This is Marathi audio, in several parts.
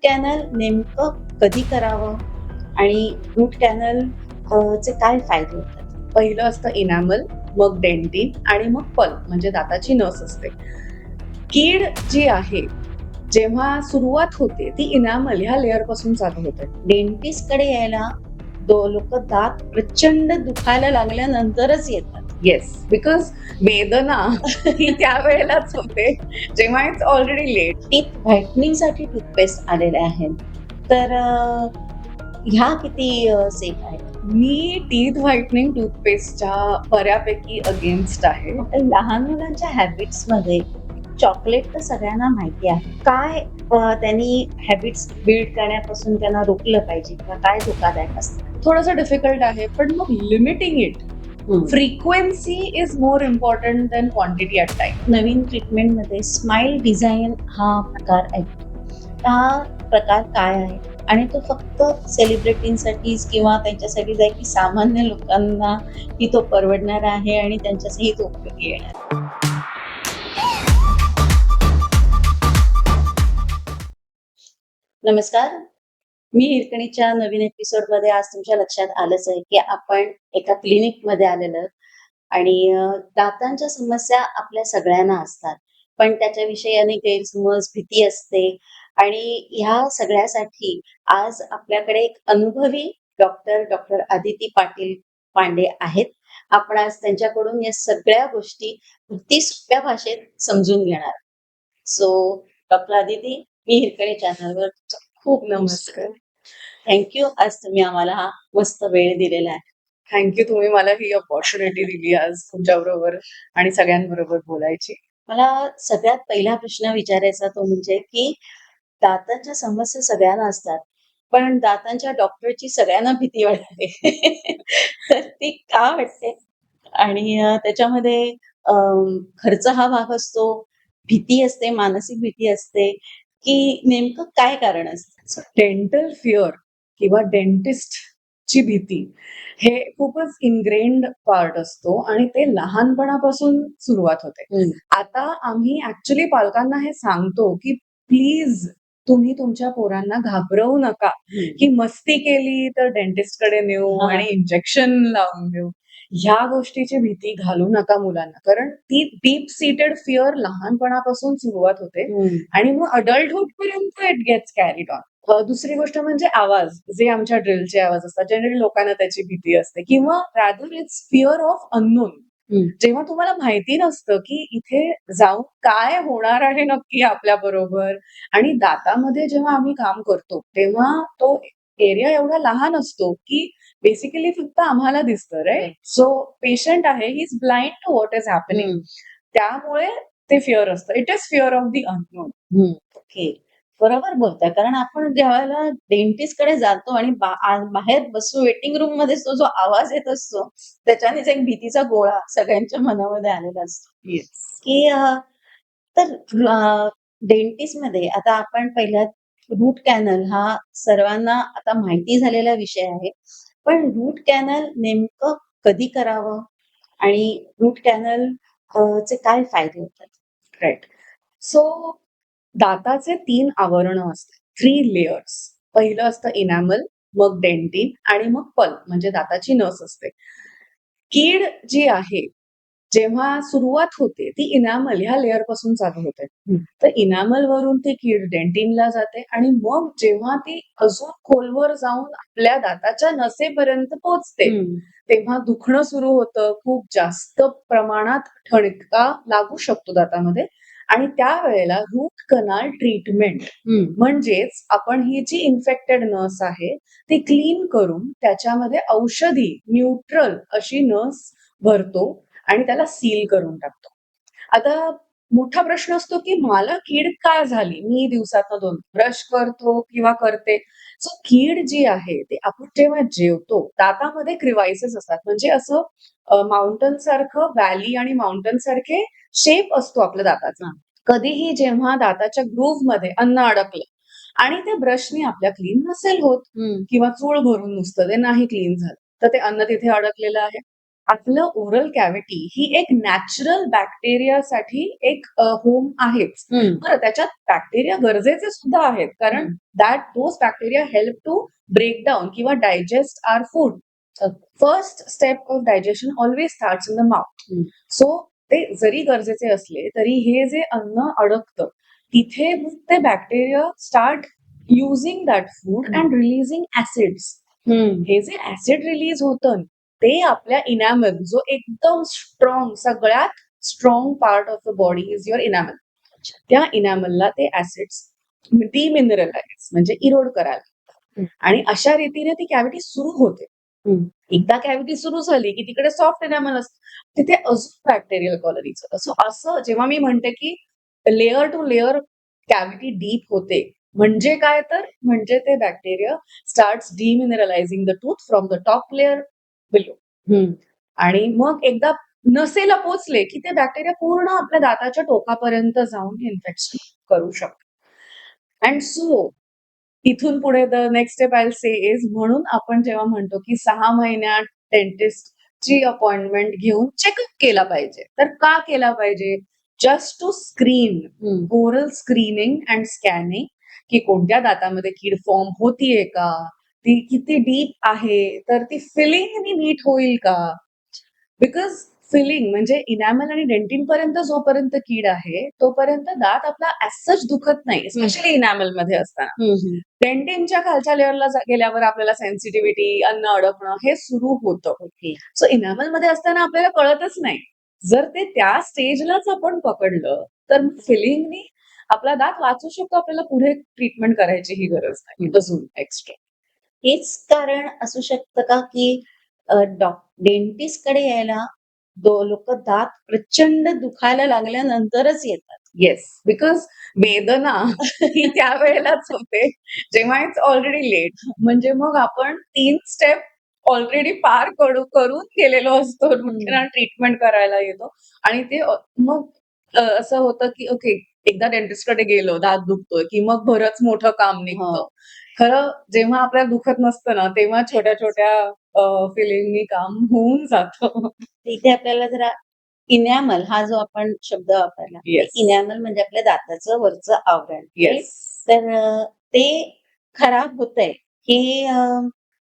कॅनल नेमकं कधी करावं आणि रूट कॅनल चे काय फायदे होतात? पहिलं असतं इनॅमल, मग डेंटिन आणि मग पल्प म्हणजे दाताची नस असते. कीड जी आहे, जेव्हा सुरुवात होते ती इनॅमल ह्या लेयर पासून चालू होते. डेंटिस्ट कडे यायला लोक दात प्रचंड दुखायला लागल्यानंतरच येतात. येस, बिकॉज वेदना ही त्यावेळेलाच होते जेव्हा it's already late. Teeth whitening साठी टूथपेस्ट आलेले आहेत. तर ह्या किती सेफ आहेत? मी टीथ व्हाईटनिंग टूथपेस्टच्या बऱ्यापैकी अगेन्स्ट आहे. लहान मुलांच्या हॅबिट्स मध्ये चॉकलेट तर सगळ्यांना माहिती आहे. काय त्यांनी हॅबिट्स बिल्ड करण्यापासून त्यांना रोखलं पाहिजे किंवा काय धोकादायक असतं? थोडंसं डिफिकल्ट आहे, पण मग limiting it. Frequency is more important than quantity at time. नवीन ट्रीटमेंटमध्ये स्माइल डिझाईन हा प्रकार आहे. हा प्रकार काय आहे आणि तो फक्त सेलिब्रिटींसाठीच किंवा त्यांच्यासाठीच आहे की सामान्य लोकांना ही तो परवडणार आहे आणि त्यांच्यासाठी तो उपयोगी येणार? नमस्कार, मी हिरकणीच्या नवीन एपिसोडमध्ये आज तुमच्या लक्षात आलंच आहे की आपण एका क्लिनिकमध्ये आलेलो आणि दातांच्या समस्या आपल्या सगळ्यांना असतात, पण त्याच्याविषयी अनेक गैरसमज, भीती असते आणि ह्या सगळ्यासाठी आज आपल्याकडे एक अनुभवी डॉक्टर आदिती पाटील पांडे आहेत. आपण आज त्यांच्याकडून या सगळ्या गोष्टी अगदी सोप्या भाषेत समजून घेणार. सो डॉक्टर आदिती, मी हिरकणी चॅनलवर खूप नमस्कार. थँक्यू. आज तुम्ही आम्हाला हा मस्त वेळ दिलेला आहे. थँक्यू, तुम्ही मला ही अपॉर्च्युनिटी दिली आज तुमच्याबरोबर आणि सगळ्यांबरोबर बोलायची. मला सगळ्यात पहिला प्रश्न विचारायचा तो म्हणजे की दातांच्या समस्या सगळ्यांना असतात, पण दातांच्या डॉक्टरची सगळ्यांना भीती वाटते. तर ती का वाटते? आणि त्याच्यामध्ये खर्च हा भाग असतो, भीती असते, मानसिक भीती असते, की नेमकं काय कारण असतं? डेंटल फिअर किंवा डेंटिस्टची भीती हे खूपच इनग्रेन्ड पार्ट असतो आणि ते लहानपणापासून सुरुवात होते. आता आम्ही ऍक्च्युली पालकांना हे सांगतो की प्लीज तुम्ही तुमच्या पोरांना घाबरवू नका, की मस्ती केली तर डेंटिस्टकडे नेऊ हां. आणि इंजेक्शन लावून देऊ. ह्या गोष्टीची भीती घालू नका मुलांना, कारण ती डीप सीटेड फिअर लहानपणापासून सुरुवात होते आणि मग अडल्टहुड पर्यंत इट गेट्स कॅरीड ऑन. दुसरी गोष्ट म्हणजे आवाज, जे आमच्या ड्रिलचे आवाज असतात, जनरली लोकांना त्याची भीती असते किंवा rather it's fear of unknown. जेव्हा तुम्हाला माहिती नसतं की इथे जाऊन काय होणार आहे नक्की आपल्या बरोबर. आणि दातामध्ये जेव्हा आम्ही काम करतो तेव्हा तो एरिया एवढा लहान असतो की बेसिकली फक्त आम्हाला दिसतं, राईट? सो पेशंट आहे, he is blind to what is happening. त्यामुळे ते फिअर असतं. It is fear of the unknown. Okay. बरोबर बोलताय. कारण आपण ज्यावेळेला डेंटिस्ट कडे जातो आणि बाहेर वेटिंग रूम मध्ये तो जो आवाज येत असतो, त्याच्यानेच एक भीतीचा गोळा सगळ्यांच्या मनामध्ये आलेला असतो. येस. की तर डेंटिस्ट मध्ये आता आपण पहिल्या रूट कॅनल हा सर्वांना आता माहिती झालेला विषय आहे. पण रूट कॅनल नेमकं कधी करावं आणि रूट कॅनल चे काय फायदे होतात? राईट. सो दाताचे 3 आवरणं असतात, 3 लेयर्स. पहिलं असतं इनॅमल, मग डेंटिन आणि मग पल्प म्हणजे दाताची नस असते. कीड जी आहे, जेव्हा सुरुवात होते ती इनॅमल ह्या लेयर पासून चालू होते. तर इनॅमल वरून ती कीड डेंटिनला जाते आणि मग जेव्हा ती अजून खोलवर जाऊन आपल्या दाताच्या नसेपर्यंत पोहोचते, तेव्हा दुखणं सुरू होतं. खूप जास्त प्रमाणात ठणका लागू शकतो दातामध्ये आणि त्यावेळेला रूट कनाल ट्रीटमेंट म्हणजेच आपण ही जी इन्फेक्टेड नस आहे ती क्लीन करून त्याच्यामध्ये औषधी न्यूट्रल अशी नस भरतो आणि त्याला सील करून टाकतो. आता मोठा प्रश्न असतो की मला कीड का झाली? मी दिवसातनं 2 ब्रश करतो किंवा करते. सो कीड जी आहे ते आपण जेव्हा जेवतो, दातामध्ये क्रिव्हायसेस असतात. म्हणजे असं माउंटन सारखं व्हॅली आणि माउंटन सारखे शेप असतो आपल्या दाताचा. कधीही जेव्हा दाताच्या ग्रूव्हमध्ये अन्न अडकलं आणि ते ब्रशनी आपल्या क्लीन नसेल होत किंवा चूळ भरून नुसतं ते नाही क्लीन झालं, तर ते अन्न तिथे अडकलेलं आहे. आपलं ओरल कॅव्हिटी ही एक नॅचरल बॅक्टेरियासाठी एक होम आहेच. बरं, त्याच्यात बॅक्टेरिया गरजेचे सुद्धा आहेत, कारण those bacteria help to break down किंवा digest our food. First step of digestion always starts in the mouth. So ते जरी गरजेचे असले तरी हे जे अन्न अडकतं तिथे मग ते bacteria start using that food and releasing acids. हे जे ऍसिड रिलीज होतं ते आपल्या इनॅमल, जो एकदम स्ट्रॉंग, सगळ्यात strong part of the body is your enamel, त्या इनॅमलला ते ऍसिड्स डिमिनरलाइज म्हणजे इरोड करायला लागतात. आणि अशा रीतीने ती कॅव्हिटी सुरू होते. एकदा कॅव्हिटी सुरू झाली की तिकडे सॉफ्ट इनॅमल असतं, तिथे अजून बॅक्टेरियल कॉलनीज होतं. सो असं जेव्हा मी म्हणते की layer to layer cavity deep होते, म्हणजे काय तर म्हणजे ते bacteria starts demineralizing the tooth from the top layer below. आणि मग एकदा नसेला पोचले की ते बॅक्टेरिया पूर्ण आपल्या दाताच्या टोकापर्यंत जाऊन इन्फेक्शन करू शकतो. अँड सो इथून पुढे the next step I say is, म्हणून आपण जेव्हा म्हणतो की 6 महिन्यात डेंटिस्टची अपॉइंटमेंट घेऊन चेकअप केला पाहिजे, तर का केला पाहिजे? Just to screen, oral screening and scanning, की कोणत्या दातामध्ये कीड फॉर्म होतीये का, ती किती डीप आहे, तर ती फिलिंग नीट होईल का. बिकॉज फिलिंग म्हणजे इनॅमल आणि डेंटिन पर्यंत जोपर्यंत कीड आहे तोपर्यंत दात आपला ऍज दुखत नाही, स्पेशली इनॅमल मध्ये असताना. डेंटिनच्या खालच्या लेअरला गेल्यावर आपल्याला सेन्सिटिव्हिटी, अन्न अडकणं हे सुरू होतं. सो इनॅमल मध्ये असताना आपल्याला कळतच नाही. जर ते त्या स्टेजलाच आपण पकडलं तर फिलिंगनी आपला दात वाचू शकतो, आपल्याला पुढे ट्रीटमेंट करायची ही गरज नाही अजून एक्स्ट्रा. हेच कारण असू शकतं का की डेंटिस्ट कडे यायला लोक दात प्रचंड दुखायला लागल्यानंतरच येतात? येस, बिकॉज वेदना ही त्यावेळेलाच होते जेव्हा इट्स ऑलरेडी लेट. म्हणजे मग आपण 3 स्टेप ऑलरेडी पार करून गेलेलो असतो, ट्रीटमेंट करायला येतो. आणि ते मग असं होतं की ओके, एकदा डेंटिस्टकडे गेलो, दात दुखतोय की मग बरंच मोठं काम निघतं. खरं जेव्हा आपल्याला दुखत नसतं ना, तेव्हा छोट्या छोट्या फिलिंगनी काम होऊन जातं. इथे आपल्याला जरा इनॅमल हा जो आपण शब्द वापरला, Yes. इनॅमल म्हणजे आपल्या दाताचं वरचं आवरण. येस. तर ते खराब होतंय हे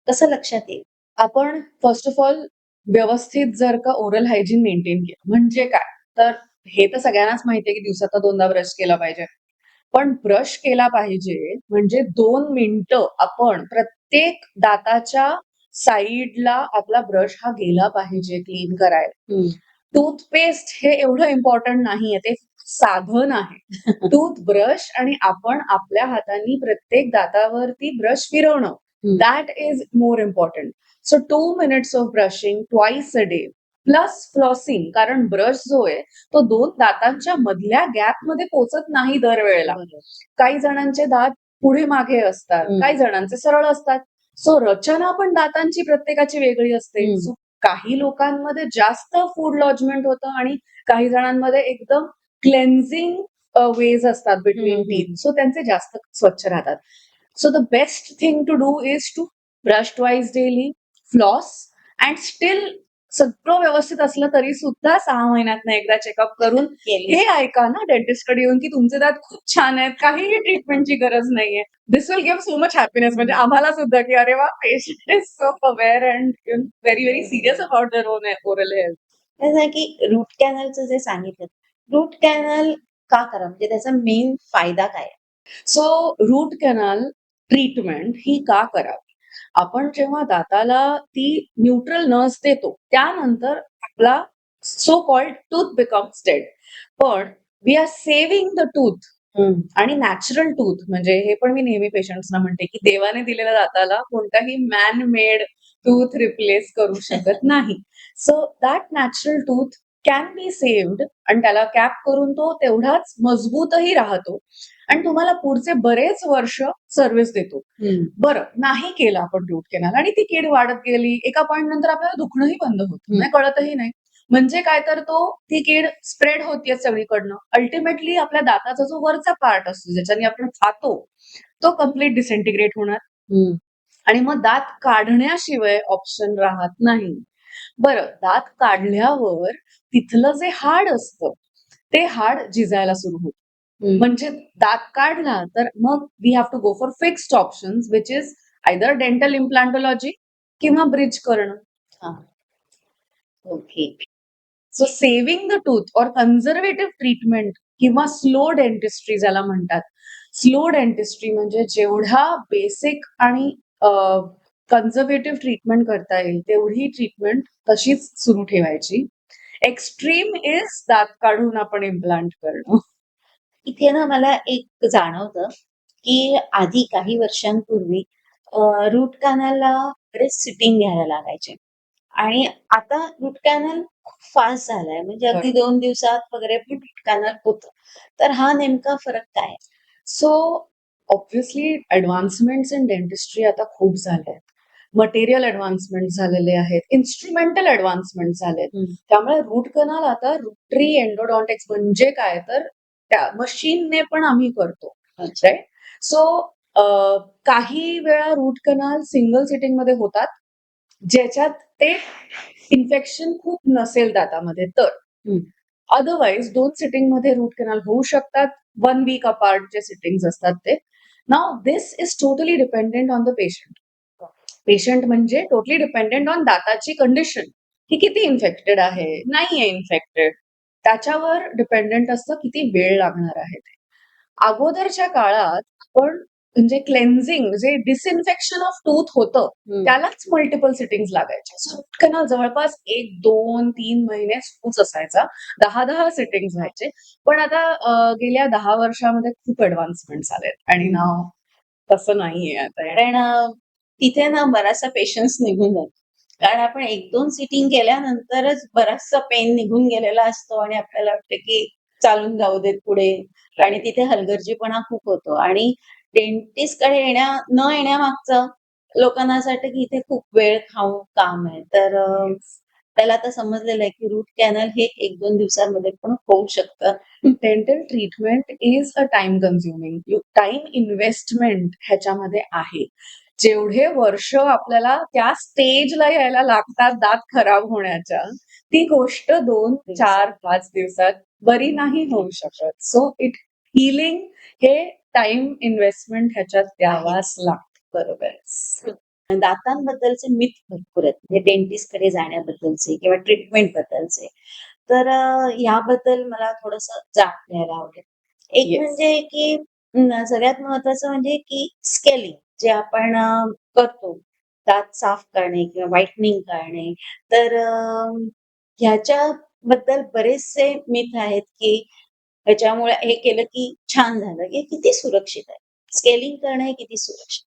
कसं लक्षात येईल? आपण फर्स्ट ऑफ ऑल व्यवस्थित जर का ओरल हायजीन मेंटेन केलं म्हणजे काय, तर हे तर सगळ्यांनाच माहितीये की दिवसातून 2दा ब्रश केला पाहिजे. पण ब्रश केला पाहिजे म्हणजे 2 मिनिटं आपण प्रत्येक दाताच्या साईडला आपला ब्रश हा गेला पाहिजे क्लीन करायला. टूथपेस्ट हे एवढं इम्पॉर्टंट नाहीये, ते साधन आहे. टूथब्रश आणि आपण आपल्या हातांनी प्रत्येक दातावरती ब्रश फिरवणं, that is more important. So 2 minutes of brushing twice a day plus flossing, कारण ब्रश जो आहे तो 2 दातांच्या मधल्या गॅप मध्ये पोचत नाही दरवेळेला. काही जणांचे दात पुढे मागे असतात, काही जणांचे सरळ असतात. सो रचना पण दातांची प्रत्येकाची वेगळी असते. सो काही लोकांमध्ये जास्त फूड लॉजमेंट होतं आणि काही जणांमध्ये एकदम क्लेन्झिंग वेज असतात बिटवीन टीथ, सो त्यांचे जास्त स्वच्छ राहतात. So the best thing to do is to brush twice daily, floss, and still सगळं व्यवस्थित असलं तरी सुद्धा 6 महिन्यातनं एकदा चेकअप करून हे ऐका ना डेंटिस्टकडे येऊन की तुमचे दात खूप छान आहेत, काहीही ट्रीटमेंटची गरज नाहीये. This will give so much happiness, म्हणजे आम्हाला सुद्धा की अरे वा, patient is so aware and very very serious about their own oral health. कसं की रूट कॅनलचं जे सांगितलं, रूट कॅनल का करा, म्हणजे त्याचा मेन फायदा काय? सो रूट कॅनल ट्रीटमेंट ही का करावी? आपण जेव्हा दाताला ती न्यूट्रल नर्स देतो त्यानंतर आपला so called tooth becomes dead, पण we are saving the tooth. आणि नॅचरल टूथ म्हणजे हे पण मी नेहमी पेशंट्सना म्हणते की देवाने दिलेल्या दाताला कोणताही मॅन मेड टूथ रिप्लेस करू शकत नाही. So that natural tooth can be saved आणि त्याला कॅप करून तो तेवढाच मजबूतही राहतो आणि तुम्हाला पुढचे बरेच वर्ष सर्व्हिस देतो. बरं, नाही केलं आपण रूट कॅनल आणि ती कीड वाढत गेली, एका पॉइंट नंतर आपल्याला दुखणंही बंद होतं, नाही कळतही नाही. म्हणजे काय तर ती कीड स्प्रेड होतीये सगळीकडनं. अल्टिमेटली आपल्या दाताचा जो वरचा पार्ट असतो ज्याच्याने आपण खातो तो कम्प्लीट डिसइंटिग्रेट होणार आणि मग दात काढण्याशिवाय ऑप्शन राहत नाही. बरं, दात काढल्यावर तिथलं जे हाड असतं, ते हाड झिजायला सुरू होतं. म्हणजे दात काढला तर मग we have to go for fixed options which is either dental implantology किंवा ब्रिज करणं. हां. Okay. So saving the tooth or conservative treatment किंवा स्लो डेंटिस्ट्री ज्याला म्हणतात. स्लो डेंटिस्ट्री म्हणजे जेवढा बेसिक आणि कन्झर्वेटिव्ह ट्रीटमेंट करता येईल तेवढी ट्रीटमेंट तशीच सुरू ठेवायची. एक्स्ट्रीम इज दात काढून आपण इम्प्लांट करणं. इथे ना मला एक जाणवतं, की आधी काही वर्षांपूर्वी रूट कॅनलला बरेच सिटिंग घ्यायला लागायचे आणि आता रूट कॅनल खूप फास्ट झालाय. म्हणजे अगदी 2 दिवसात वगैरे पण रूट कॅनल होतं. तर हा नेमका फरक काय आहे? सो ऑब्व्हियसली ॲडव्हान्समेंट्स इन डेंटिस्ट्री आता खूप झाल्या आहेत. मटेरियल ॲडव्हान्समेंट झालेले आहेत. इन्स्ट्रुमेंटल ॲडव्हान्समेंट झालेत. त्यामुळे रूट कनाल आता रुट्री एंडोडॉन्टिक्स म्हणजे काय तर त्या मशीनने पण आम्ही करतो. अच्छा. राइट? सो काही वेळा रूट कनाल सिंगल सिटिंगमध्ये होतात, ज्याच्यात ते इन्फेक्शन खूप नसेल दातामध्ये तर. अदरवाईज 2 सिटिंगमध्ये रूट कॅनल होऊ शकतात. 1 वीक अपार्ट जे सिटिंग्स असतात ते. Now this is totally dependent on the patient. Patient म्हणजे टोटली डिपेंडंट ऑन दाताची कंडिशन, की किती इन्फेक्टेड आहे, नाहीये इन्फेक्टेड. त्याच्यावर डिपेंडंट असतं किती वेळ लागणार आहे ते. अगोदरच्या काळात आपण म्हणजे क्लेन्झिंग जे डिसइन्फेक्शन ऑफ टूथ होतं, त्यालाच मल्टिपल सिटिंग्स लागायच्या. सो रूट कॅनल जवळपास 1, 2, 3 महिने सुरूच असायचा. 10-10 सिटिंग्स व्हायचे. पण आता गेल्या 10 वर्षामध्ये खूप ॲडव्हान्समेंट झालेत आणि नाव तसं नाहीये आता. कारण तिथे ना बराचसा पेशन्स निघून जातो. कारण आपण 1-2 सिटिंग केल्यानंतरच बराचसा पेन निघून गेलेला असतो आणि आपल्याला वाटतं, की चालून जाऊ देत पुढे आणि तिथे हलगर्जीपणा खूप होतो आणि डेंटिस्टकडे न येण्यामागचं लोकांना असं वाटतं, की इथे खूप वेळ खाऊ काम आहे. तर त्याला आता समजलेलं आहे, की रूट कॅनल हे 1-2 दिवसांमध्ये पण होऊ शकतं. Dental treatment is a time consuming. Time investment ह्याच्यामध्ये आहे. जेवढे वर्ष आपल्याला त्या स्टेजला यायला लागतात दात खराब होण्याच्या, ती गोष्ट 2, 4, 5 दिवसात बरी नाही होऊ शकत. सो इट हीलिंग हे टाइम इन्व्हेस्टमेंट ह्याच्यात द्यावाच लागतं. बरोबर. दातांबद्दलचे मिथ भरपूर आहेत. म्हणजे डेंटिस्टकडे जाण्याबद्दलचे किंवा ट्रीटमेंट बद्दलचे. तर याबद्दल मला थोडंसं जाणून घ्यायला आवडेल. एक Yes. म्हणजे की सगळ्यात महत्वाचं म्हणजे की स्केलिंग जे आपण करतो. दात साफ करणे किंवा व्हाईटनिंग करणे. तर ह्याच्याबद्दल बरेचसे मिथ आहेत, की ह्याच्यामुळे हे केलं की छान झालं. हे किती सुरक्षित आहे? स्केलिंग करणं हे किती सुरक्षित?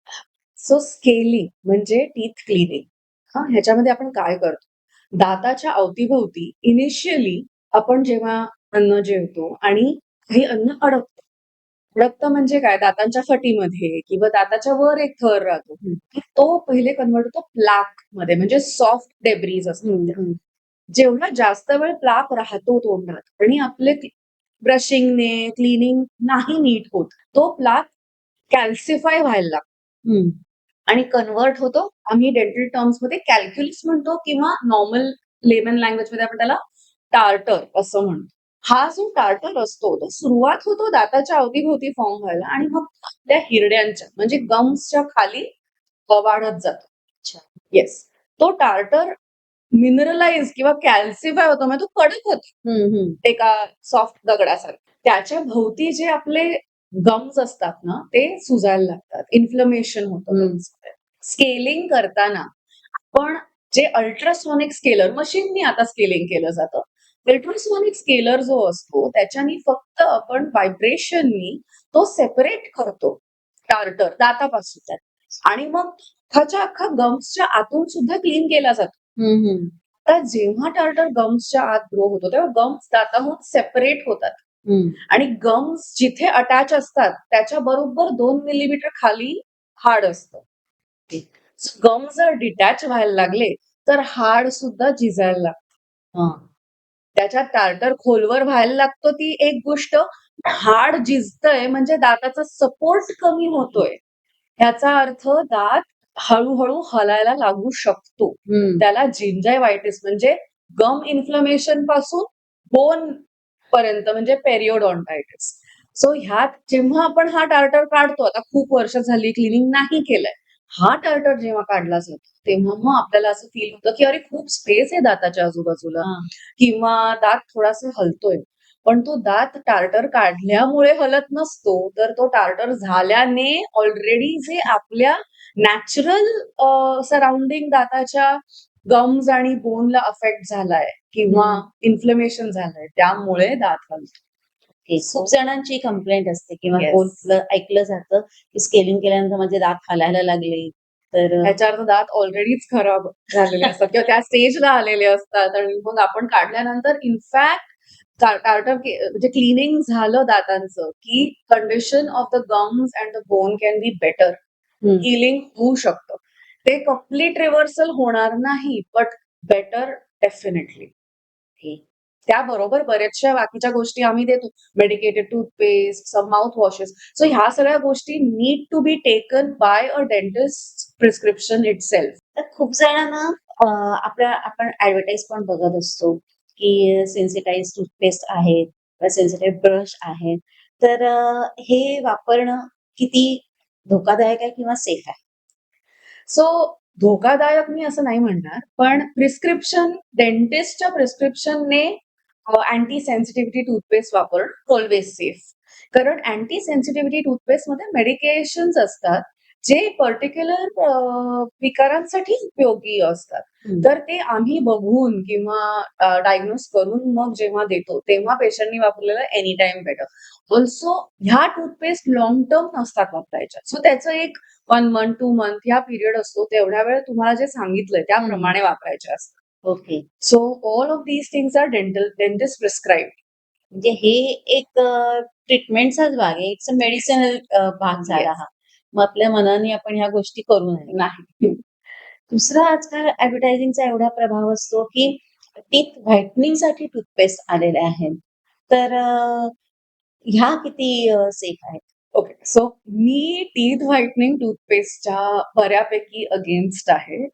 सो स्केलिंग म्हणजे टीथ क्लिनिंग. हां, ह्याच्यामध्ये आपण काय करतो? दाताच्या अवतीभोवती इनिशियली आपण जेव्हा अन्न जेवतो आणि काही अन्न अडकतं. अडकतं म्हणजे काय? दातांच्या फटीमध्ये किंवा दाताच्या वर एक थर राहतो. तो पहिले कन्व्हर्ट होतो प्लाकमध्ये म्हणजे सॉफ्ट डेब्रीज असतात त्या. जेवढा जास्त वेळ प्लाक राहतो तोंडात आणि आपले ब्रशिंगने, क्लीनिंग नाही नीट होत, तो प्लाक कॅल्सिफाय व्हायला लागतो. आणि कन्व्हर्ट होतो. आम्ही डेंटल टर्म्समध्ये कॅल्क्युलस म्हणतो किंवा नॉर्मल लेमन लँग्वेजमध्ये आपण त्याला टार्टर असं म्हणतो. हा जो टार्टर असतो तो सुरुवात होतो दाताच्या अवतीभोवती फॉर्म व्हायला आणि मग त्या हिरड्यांच्या म्हणजे गम्सच्या खाली वाढत जातो. अच्छा. येस. तो टार्टर मिनरलाइज किंवा कॅल्सिफाय होतो म्हणजे तो कडक होतो. एका सॉफ्ट दगडासारखं. त्याच्या भोवती जे आपले गम्स असतात ना, ते सुजायला लागतात. इन्फ्लमेशन होतं. स्केलिंग करताना आपण जे अल्ट्रासॉनिक स्केलर मशीननी आता स्केलिंग केलं जातं. अल्ट्रासॉनिक स्केलर जो असतो त्याच्यानी फक्त आपण व्हायब्रेशननी तो सेपरेट करतो टार्टर दातापासून आणि मग अख्खाच्या अख्खा गम्सच्या आतून सुद्धा क्लीन केला जातो. आता जेव्हा टार्टर गम्सच्या आत ग्रो होतो तेव्हा गम्स दाताहून सेपरेट होतात. आणि गम्स जिथे अटॅच असतात त्याच्या बरोबर 2 मिलीमीटर खाली हाड असतं. गम्स जर डिटॅच व्हायला लागले तर हाड सुद्धा झिजायला लागतं. त्याच्यात टार्टर खोलवर व्हायला लागतो ती एक गोष्ट. हाड झिजतंय म्हणजे दाताचा सपोर्ट कमी होतोय. ह्याचा अर्थ दात हळू-हळू हलायला लागू शकतो. त्याला जिंजायव्हायटिस म्हणजे गम इन्फ्लमेशन पासून बोन पर्यंत म्हणजे पेरिओडॉन्टायटिस. सो ह्यात जेव्हा आपण हा टार्टर काढतो, आता खूप वर्ष झाली क्लिनिंग नाही केलंय. हा टार्टर जेव्हा काढला जातो, तेव्हा मग आपल्याला असं फील होतं, की अरे खूप स्पेस आहे दाताच्या आजूबाजूला किंवा दात थोडासा हलतोय. पण तो दात टार्टर काढल्यामुळे हलत नसतो, तर तो टार्टर झाल्याने ऑलरेडी जे आपल्या नॅचरल सराउंडिंग दाताच्या गम्स आणि बोनला अफेक्ट झालाय किंवा इन्फ्लेमेशन झालंय, त्यामुळे दात हलतो. खूप जणांची कंप्लेंट असते किंवा Yes. ऐकलं जातं, की स्केलिंग केल्यानंतर माझे दात हालायला लागले. तर ह्याच्या अर्थ दात ऑलरेडीच खराब झालेले असतात किंवा त्या स्टेजला आलेले असतात आणि मग आपण काढल्यानंतर इनफॅक्ट टार्टर म्हणजे क्लिनिंग झालं दातांचं, की condition of the gums and the bone can be better. Healing होऊ शकतं. ते कम्प्लीट रिव्हर्सल होणार नाही, बट बेटर डेफिनेटली. त्याबरोबर बऱ्याचशा बाकीच्या गोष्टी आम्ही देतो. Medicated toothpaste, some mouth washes. So ह्या सगळ्या गोष्टी need to be taken by a dentist prescription itself. तर खूप जणांना आपण ऍडव्हर्टाईज पण बघत असतो, की सेन्सिटाईज टूथपेस्ट आहेत, सेन्सिटिव्ह ब्रश आहेत. तर हे वापरणं किती धोकादायक आहे किंवा सेफ आहे? सो धोकादायक मी असं नाही म्हणणार, पण डेंटिस्टच्या प्रिस्क्रिप्शनने अँटी सेन्सिटिव्हिटी टूथपेस्ट वापरणं ऑलवेज सेफ. कारण अँटी सेन्सिटिव्हिटी टूथपेस्टमध्ये मेडिकेशन्स असतात, जे पर्टिक्युलर विकारांसाठी उपयोगी असतात. तर ते आम्ही बघून किंवा डायग्नोज करून मग जेव्हा देतो, तेव्हा पेशंटनी वापरलेलं एनी टाइम बेटर. ऑल्सो ह्या टूथपेस्ट लाँग टर्म नसतात वापरायच्या. सो त्याचं एक 1 मंथ, 2 मंथ ह्या पिरियड असतो. तेवढ्या वेळ तुम्हाला जे सांगितलंय त्याप्रमाणे वापरायचे असतात. Okay. So all of these things are dentist prescribed. म्हणजे हे एक ट्रीटमेंटचाच भाग आहे. इट्स अ मेडिसिनल भाग झाला Yes. हा. मग आपल्या मनाने आपण ह्या गोष्टी करू नये. नाही. दुसरा आजकाल ॲडव्हर्टायझिंगचा एवढा प्रभाव असतो, की टीथ व्हाईटनिंगसाठी टूथपेस्ट आलेले आहेत. तर ह्या किती सेफ आहेत? ओके. सो मी टीथ व्हाईटनिंग टूथपेस्टच्या बऱ्यापैकी अगेन्स्ट आहे.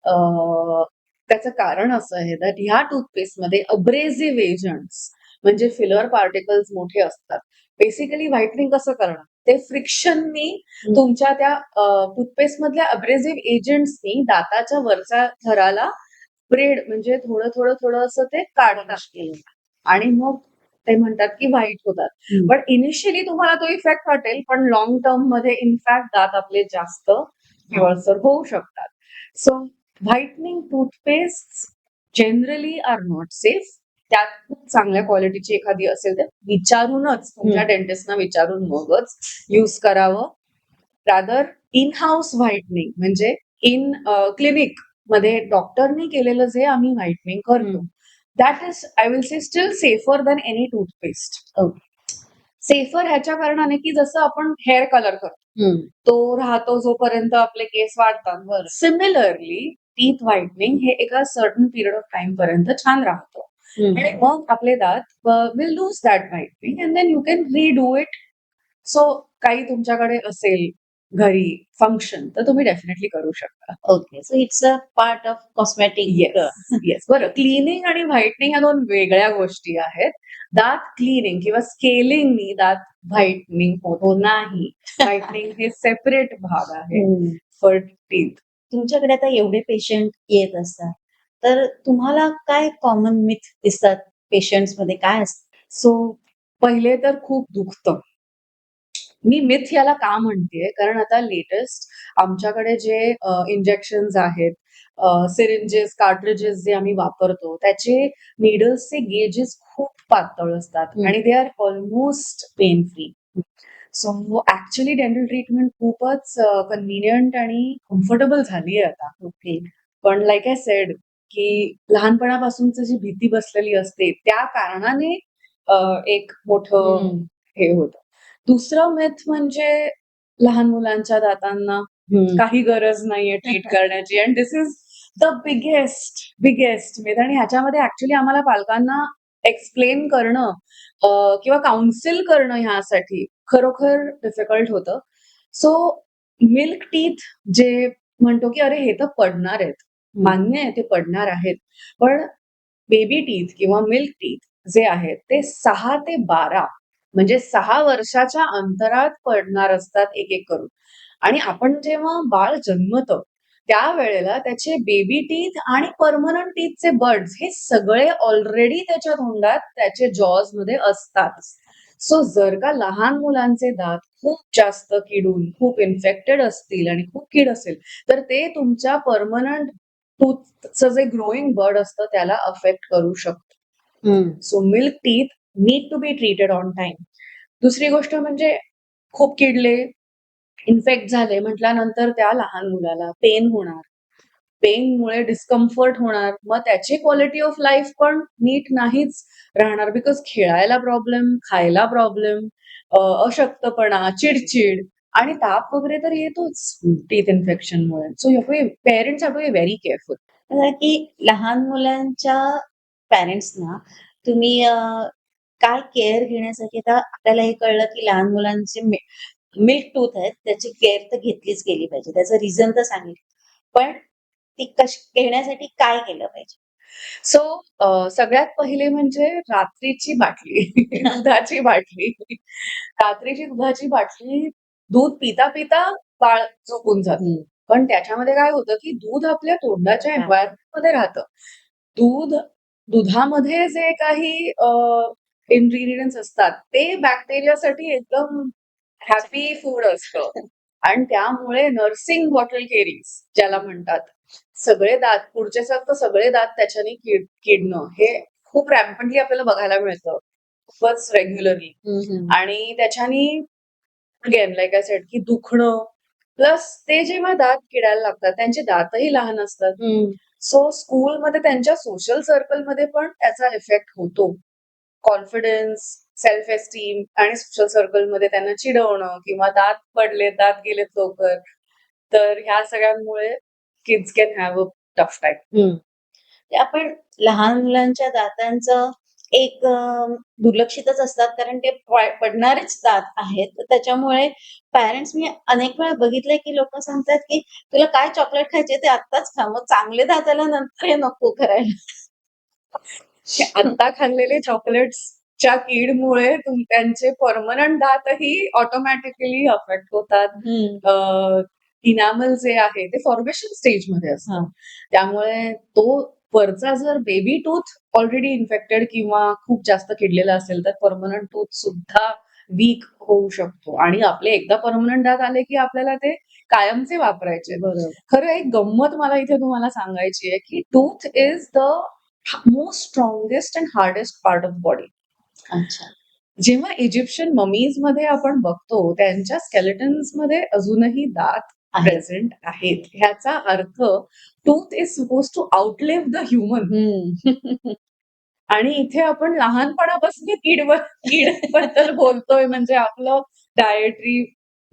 त्याचं कारण असं आहे दॅट ह्या टूथपेस्टमध्ये अब्रेसिव्ह एजंट्स म्हणजे फिलर पार्टिकल्स मोठे असतात. बेसिकली व्हाईटनिंग कसं करणार? ते फ्रिक्शननी तुमच्या त्या टूथपेस्टमधल्या अब्रेसिव्ह एजंट्सनी दाताच्या वरच्या थराला स्प्रेड म्हणजे थोडं असं ते काढतात आणि मग ते म्हणतात की व्हाईट होतात. पण इनिशियली तुम्हाला तो इफेक्ट वाटेल, पण लॉंग टर्म मध्ये इनफॅक्ट दात आपले जास्त पिवळसर होऊ शकतात. So whitening toothpaste generally are not safe. त्यात खूप चांगल्या क्वालिटीची एखादी असेल तर विचारूनच तुमच्या डेंटिस्टना विचारून मगच यूज करावं. रादर इन हाऊस व्हाईटनिंग म्हणजे इन क्लिनिक मध्ये डॉक्टरनी केलेलं जे आम्ही व्हाईटनिंग करतो, that is I will say steel safer than any toothpaste. Safer ह्याच्या कारणाने की जसं आपण हेअर कलर करतो, तो राहतो जोपर्यंत आपले केस वाढतात. सिमिलरली टीथ व्हाईटनिंग हे एका सर्टन पिरियड ऑफ टाइम पर्यंत छान राहतो आणि मग आपले दात will lose that whitening and then you can redo it. So काही तुमच्याकडे असेल घरी फंक्शन तर तुम्ही डेफिनेटली करू शकता. Okay. So it's a part of cosmetic. Yes. बरं, क्लिनिंग आणि व्हाईटनिंग ह्या 2 वेगळ्या गोष्टी आहेत. दात क्लिनिंग किंवा स्केलिंगनी दात व्हाईटनिंग होतो नाही. व्हाईटनिंग हे सेपरेट भाग आहे फॉर टीथ. तुमच्याकडे आता एवढे पेशंट येत असतात, तर तुम्हाला काय कॉमन मिथ दिसतात पेशंट्समध्ये काय असतं? सो पहिले तर खूप दुखतं. मी मिथ याला का म्हणतेय, कारण आता लेटेस्ट आमच्याकडे जे इंजेक्शन्स आहेत, सिरिंजेस, कार्ट्रिजेस जे आम्ही वापरतो, त्याचे नीडल्सचे गेजेस खूप पातळ असतात आणि they are almost pain free. So actually dental treatment खूपच कन्व्हिनियंट आणि कम्फर्टेबल झाली आहे आता. ओके. पण लाईक आय सेड, की लहानपणापासूनची जी भीती बसलेली असते, त्या कारणाने एक मोठं हे होतं. दुसरं मिथ म्हणजे लहान मुलांच्या दातांना काही गरज नाहीये ट्रीट करण्याची and this is the biggest myth आणि ह्याच्यामध्ये ऍक्च्युअली आम्हाला पालकांना एक्सप्लेन करणं किंवा काउन्सिल करणं ह्यासाठी खरोखर डिफिकल्ट होतं. सो मिल्क टीथ जे म्हणतो की अरे हे तर पडणार आहेत. मान्य आहे ते पडणार आहेत. पण बेबी टीथ किंवा मिल्क टीथ जे आहेत ते 6 ते 12 म्हणजे 6 वर्षाच्या अंतरात पडणार असतात एक-एक करून. आणि आपण जेव्हा बाळ जन्मतं, त्यावेळेला त्याचे बेबी टीथ आणि पर्मनंट टीथचे बड्स हे सगळे ऑलरेडी त्याच्या तोंडात, त्याचे जॉजमध्ये असतात. सो जर का लहान मुलांचे दात खूप जास्त किडून, खूप इन्फेक्टेड असतील आणि खूप कीड असेल, तर ते तुमच्या पर्मनंट टूथचं जे ग्रोइंग बड असतं त्याला अफेक्ट करू शकतं. So milk teeth need to be treated on time. दुसरी गोष्ट म्हणजे खूप किडले, इन्फेक्ट झाले म्हटल्यानंतर त्या लहान मुलाला पेन होणार. पेनमुळे डिस्कम्फर्ट होणार. मग त्याची क्वालिटी ऑफ लाईफ पण नीट नाहीच राहणार बिकॉज खेळायला प्रॉब्लेम, खायला प्रॉब्लेम, अशक्तपणा, चिडचिड आणि ताप वगैरे तर येतोच टीथ इन्फेक्शनमुळे. So you have parents have to be very careful. की लहान मुलांच्या पॅरेंट्सना तुम्ही काय केअर घेण्यासाठी आता आपल्याला हे कळलं की लहान मुलांचे मिल्क टूथ आहेत, त्याची केअर तर घेतलीच गेली पाहिजे. त्याचं रिझन तर सांगितलं. पण ती कशी घेण्यासाठी काय केलं पाहिजे? सो सगळ्यात पहिले म्हणजे रात्रीची बाटली, दुधाची बाटली. रात्रीची दुधाची बाटली दूध पिता-पिता बाळ झोपून जातं. पण त्याच्यामध्ये काय होतं, की दूध आपल्या तोंडाच्या एन्व्हायर्नमेंटमध्ये राहतं. दूध दुधामध्ये जे काही इन्ग्रीडियंट्स असतात, ते बॅक्टेरियासाठी एकदम हॅपी फूड असतं. आणि त्यामुळे नर्सिंग बॉटल केरीज ज्याला म्हणतात. सगळे दात पुढचे तर सगळे दात त्याच्याने किडणं हे खूप रॅम्पंटली आपल्याला बघायला मिळतं. खूपच रेग्युलरली. आणि त्याच्यानी अगेन लाइक आय सेड की दुखणं प्लस ते जेव्हा दात किडायला लागतात, त्यांचे दातही लहान असतात. सो स्कूलमध्ये त्यांच्या सोशल सर्कलमध्ये पण त्याचा इफेक्ट होतो. कॉन्फिडन्स, सेल्फ एस्टीम आणि सोशल सर्कलमध्ये त्यांना चिडवणं किंवा दात पडलेत, दात गेलेत लवकर. तर ह्या सगळ्यांमुळे kids can have a tough time. ते आपण लहान मुलांच्या दातांचं एक दुर्लक्षितच असतात कारण ते पडणारेच दात आहेत. तर त्याच्यामुळे पॅरेंट्स मी अनेक वेळा बघितलंय, की लोकं सांगतात, की "तुला काय चॉकलेट खायचे ते आत्ताच खा. मग चांगले दात आल्यानंतर हे नको करायला." आत्ता खाल्लेले चॉकलेट्सच्या कीडमुळे त्यांचे पर्मनंट दातही ऑटोमॅटिकली अफेक्ट होतात. इनॅमल जे आहे ते फॉर्मेशन स्टेजमध्ये असतं. त्यामुळे तो वरचा जर बेबी टूथ ऑलरेडी इन्फेक्टेड किंवा खूप जास्त किडलेला असेल, तर पर्मनंट टूथ सुद्धा वीक होऊ शकतो. आणि आपले एकदा पर्मनंट दात आले, की आपल्याला ते कायमचे वापरायचे. बरोबर. खरं एक गंमत मला इथे तुम्हाला सांगायची आहे, की tooth is the most strongest and hardest part of body. अच्छा. जेव्हा इजिप्शियन ममीजमध्ये आपण बघतो, त्यांच्या स्केलेटन्समध्ये अजूनही दात आहे. प्रेझेंट आहेत. ह्याचा अर्थ tooth is suppose to outlive the human. आणि इथे आपण लहानपणापासून कीडबद्दल बोलतोय म्हणजे आपलं डायटरी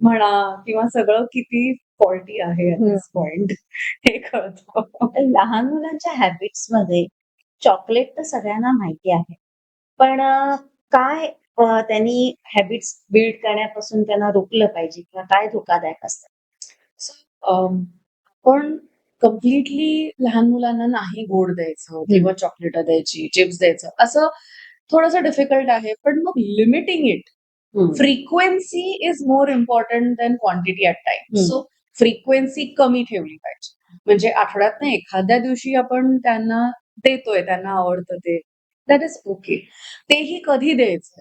म्हणा किंवा सगळं किती फॉल्टी आहे ॲट दिस पॉइंट हे कळतं. लहान मुलांच्या हॅबिट्समध्ये चॉकलेट तर सगळ्यांना माहिती आहे. पण काय त्यांनी हॅबिट्स बिल्ड करण्यापासून त्यांना रोखलं पाहिजे किंवा काय धोकादायक असतं? पण कम्प्लिटली लहान मुलांना नाही गोड द्यायचं किंवा चॉकलेट द्यायची, चिप्स द्यायचं असं थोडंसं डिफिकल्ट आहे. पण मग limiting it. Frequency is more important than quantity at time. So frequency कमी ठेवली पाहिजे. म्हणजे आठवड्यातनं एखाद्या दिवशी आपण त्यांना देतोय, त्यांना आवडतं ते. That is okay. तेही कधी द्यायचं?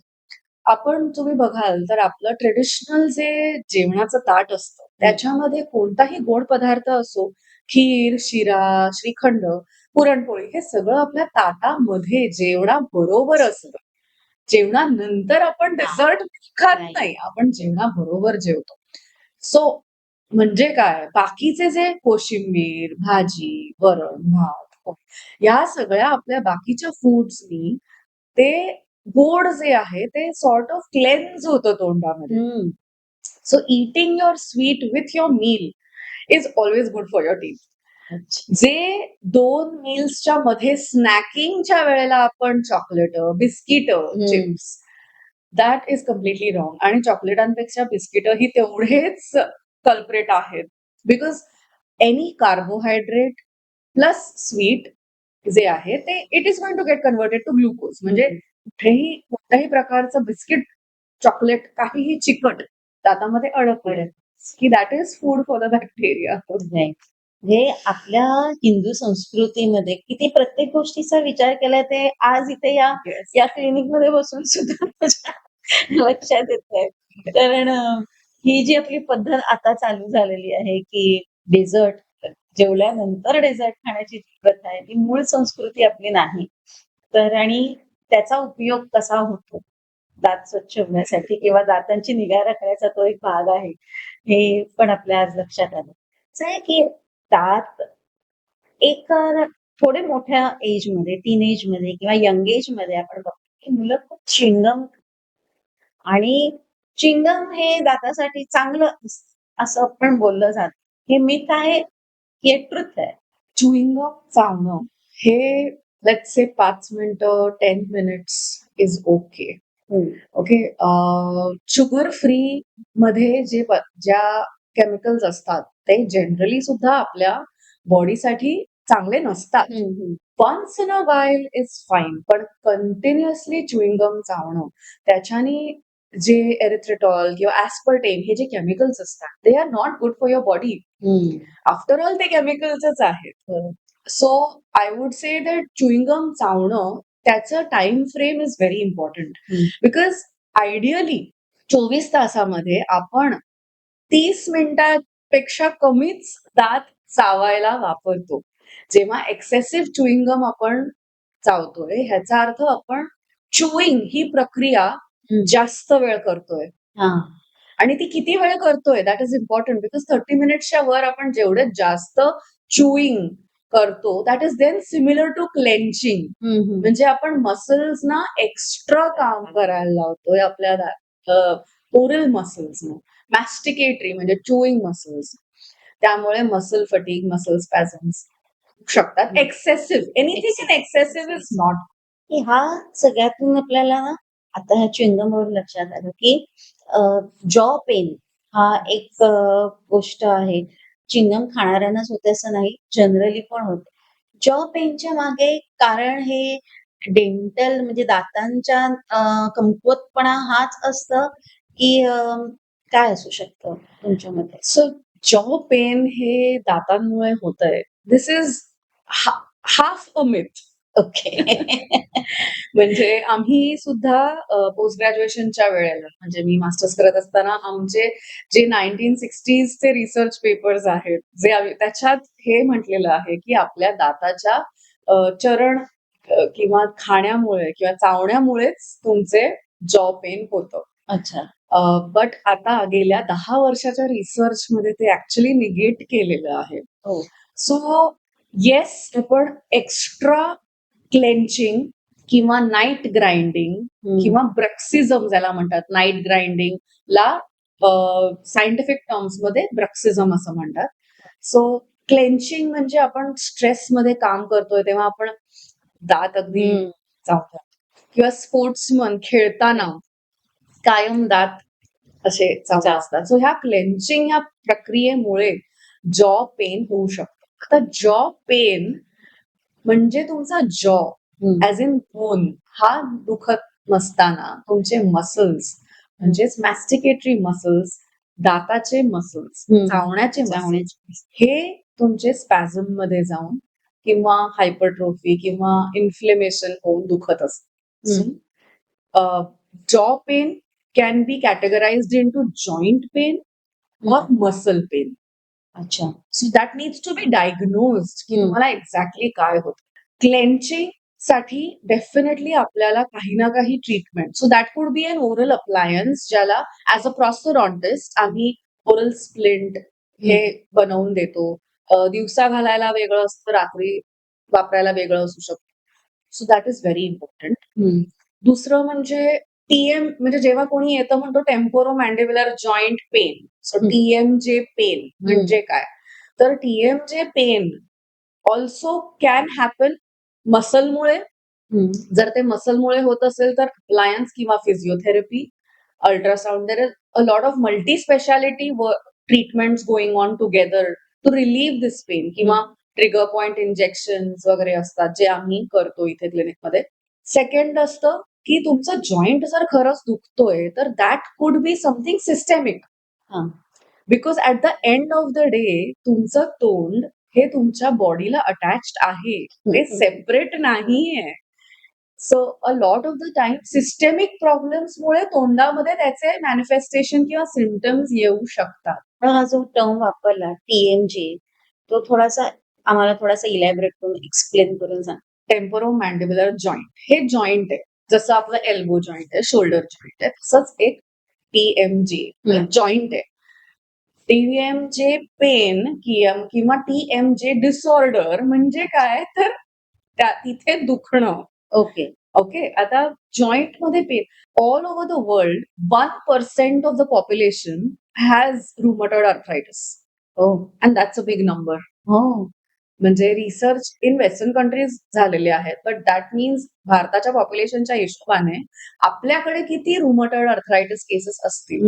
आपण तुम्ही बघाल तर आपलं ट्रेडिशनल जे जेवणाचं ताट असतं, त्याच्यामध्ये कोणताही गोड पदार्थ असो, खीर, शिरा, श्रीखंड, पुरणपोळी हे सगळं आपल्या ताटामध्ये जेवणाबरोबर असतं. जेवणानंतर आपण डेझर्ट खात नाही. आपण जेवणाबरोबर जेवतो. सो म्हणजे काय? बाकीचे जे कोशिंबीर, भाजी, वरण, भात या सगळ्या आपल्या बाकीच्या फूड्सनी ते गोड जे आहे ते सॉर्ट ऑफ क्लेन्स होतं तोंडामध्ये. So eating your sweet with your meal is always good for your teeth. जे 2 मील्सच्या मध्ये स्नॅकिंगच्या वेळेला आपण chocolate, biscuit, chips that is completely wrong. आणि चॉकलेटांपेक्षा बिस्किट ही तेवढेच कल्प्रेट आहेत. Because any carbohydrate plus sweet जे आहे ते it is going to get converted to glucose. म्हणजे कोणत्याही प्रकारचं बिस्किट, चॉकलेट, काहीही चिकट दातामध्ये अडकलं की that is food for the bacteria. Right. हे आपल्या हिंदू संस्कृतीमध्ये किती प्रत्येक गोष्टीचा विचार केलाय ते आज इथे या क्लिनिक मध्ये बसून सुद्धा माझ्या लक्षात येत आहे. कारण ही जी आपली पद्धत आता चालू झालेली आहे की डेझर्ट जेवल्यानंतर डेझर्ट खाण्याची जी प्रथा आहे ती मूळ संस्कृती आपली नाही. तर आणि त्याचा उपयोग कसा होतो दात स्वच्छ होण्यासाठी किंवा दातांची निगा राखण्याचा तो एक भाग आहे हे पण आपल्या आज लक्षात आलं. असं आहे की दात एक थोडे मोठ्या एजमध्ये, टीनेजमध्ये किंवा यंग एजमध्ये आपण बघतो की मुलं खूप च्युइंगम आणि च्युइंगम हे दातासाठी चांगलं असं पण बोललं जातं. हे मिथ आहे की हे ट्रुथ आहे? च्युइंगम चावणं हे लेट्स से 5 मिनिटं 10 minutes is okay. Okay. Sugar free मध्ये ज्या केमिकल्स असतात ते जनरली सुद्धा आपल्या बॉडीसाठी चांगले नसतात. Once in a while is fine, पण कंटिन्युअसली च्युइंगम चावणं त्याच्याने जे एरिथ्रिटॉल किंवा ऍस्पर्टेम हे जे केमिकल्स असतात they are not good for your body. After all ते केमिकल्सच आहेत. So I would say that chewing gum चावणं त्याचं time frame is very important. Because ideally 24 तासामध्ये आपण 30 मिनिटांपेक्षा कमीच दात चावायला वापरतो. जेव्हा एक्सेसिव्ह च्युइंगम आपण चावतोय ह्याचा अर्थ आपण च्युइंग ही प्रक्रिया जास्त वेळ करतोय. आणि ती किती वेळ करतोय दॅट इज इम्पॉर्टंट. बिकॉज 30 मिनिट्सच्या वर आपण जेवढे जास्त च्युइंग करतो that is then similar to clenching. म्हणजे आपण मसल्स ना एक्स्ट्रा काम करायला लावतोय आपल्या ओरल मसल्स मॅस्टिकेटरी म्हणजे च्युइंग मसल्स. त्यामुळे मसल फटीग, मसल स्पॅझम्स शकतात. Excessive anything in excessive is not. ह्या सगळ्यातून आपल्याला आता ह्या च्युइंगमवरून लक्षात आलं की जॉ पेन हा एक गोष्ट आहे. च्युइंगम खाणाऱ्यांनाच होते असं नाही, जनरली पण होते. जॉ पेनच्या मागे कारण हे डेंटल म्हणजे दातांच्या कमकुवतपणा हाच असतं की काय असू शकतं तुमच्या मते? सो जॉ पेन हे दातांमुळे होतंय. This is half a myth. Okay. म्हणजे आम्ही सुद्धा पोस्ट ग्रॅज्युएशनच्या वेळेला म्हणजे मी मास्टर्स करत असताना आमचे जे 1960s चे रिसर्च पेपर्स आहेत त्याच्यात हे म्हटलेलं आहे की आपल्या दाताच्या चरण किंवा खाण्यामुळे किंवा चावण्यामुळेच तुमचे जॉ पेन होतं. अच्छा. बट आता गेल्या 10 वर्षाच्या रिसर्च मध्ये ते ऍक्च्युली निगेट केलेलं आहे. सो येस, आपण एक्स्ट्रा क्लेंचिंग किंवा नाईट ग्राइंडिंग किंवा ब्रक्सिझम ज्याला म्हणतात, नाईट ग्राइंडिंग ला सायंटिफिक टर्म्स मध्ये ब्रक्सिझम असं म्हणतात. सो क्लेंचिंग म्हणजे आपण स्ट्रेसमध्ये काम करतोय तेव्हा आपण दात अगदी चावतात किंवा स्पोर्ट्समन खेळताना कायम दात असे चावत असतात. सो ह्या क्लेंचिंग ह्या प्रक्रियेमुळे जॉ पेन होऊ शकतो. आता जॉ पेन म्हणजे तुमचा जॉ ऍज इन बोन हा दुखत नसताना तुमचे मसल्स म्हणजेच मॅस्टिकेटरी मसल्स, दाताचे मसल्स, चावण्याचे मसल्स हे तुमचे स्पॅझम मध्ये जाऊन किंवा हायपरट्रोफी किंवा इन्फ्लेमेशन होऊन दुखत असतं. Jaw pain can be categorized into joint pain और मसल पेन. अच्छा. So that needs to be diagnosed की तुम्हाला एक्झॅक्टली काय होतं. क्लेंचिंग साठी डेफिनेटली आपल्याला काही ना काही treatment. So that could be an oral appliance ज्याला ऍज अ प्रॉस्थोडॉन्टिस्ट आम्ही ओरल स्प्लिंट हे बनवून देतो. दिवसा घालायला वेगळं असतं, रात्री वापरायला वेगळं असू शकतं. So that is very important. दुसरं म्हणजे टीएम म्हणजे जेव्हा कोणी येतं म्हणतो temporomandibular joint pain. So TMJ pain म्हणजे काय? तर TMJ pain also can happen मसलमुळे. जर ते मसलमुळे होत असेल तर अप्लायन्स किंवा physiotherapy, ultrasound, there is a lot of multi speciality treatments going on together to relieve this pain किंवा ट्रिगर पॉइंट इंजेक्शन वगैरे असतात जे आम्ही करतो इथे क्लिनिकमध्ये. सेकंड असतं की तुमचं जॉईंट जर खरंच दुखतोय तर that could be something systemic. हा because at the end of the day तुमचं तोंड हे तुमच्या बॉडीला अटॅच्ड आहे, ते सेपरेट नाहीये. So a lot of the time systemic प्रॉब्लेम्समुळे तोंडामध्ये त्याचे मॅनिफेस्टेशन किंवा सिम्पटम्स येऊ शकतात. पण हा जो टर्म वापरला TMJ, तो थोडासा आम्हाला थोडासा इलॅबरेट करून एक्सप्लेन करून सांग. टेम्पोरो मॅन्डिब्युलर जॉईंट हे जॉईंट आहे, जसं आपलं एल्बो जॉईंट आहे, शोल्डर जॉईंट आहे, तसंच एक TMJ जॉईंट आहे. TMJ पेन किंवा TMJ डिसऑर्डर म्हणजे काय, तर तिथे दुखणं. ओके. ओके, आता जॉईंट मध्ये pain all over the world 1% of the population has rheumatoid arthritis हो and that's a big number. हो म्हणजे रिसर्च इन वेस्टर्न कंट्रीज झालेले आहेत, बट दॅट मीन्स भारताच्या पॉप्युलेशनच्या हिशोबाने आपल्याकडे किती रुमॅटॉइड आर्थरायटिस केसेस असतील.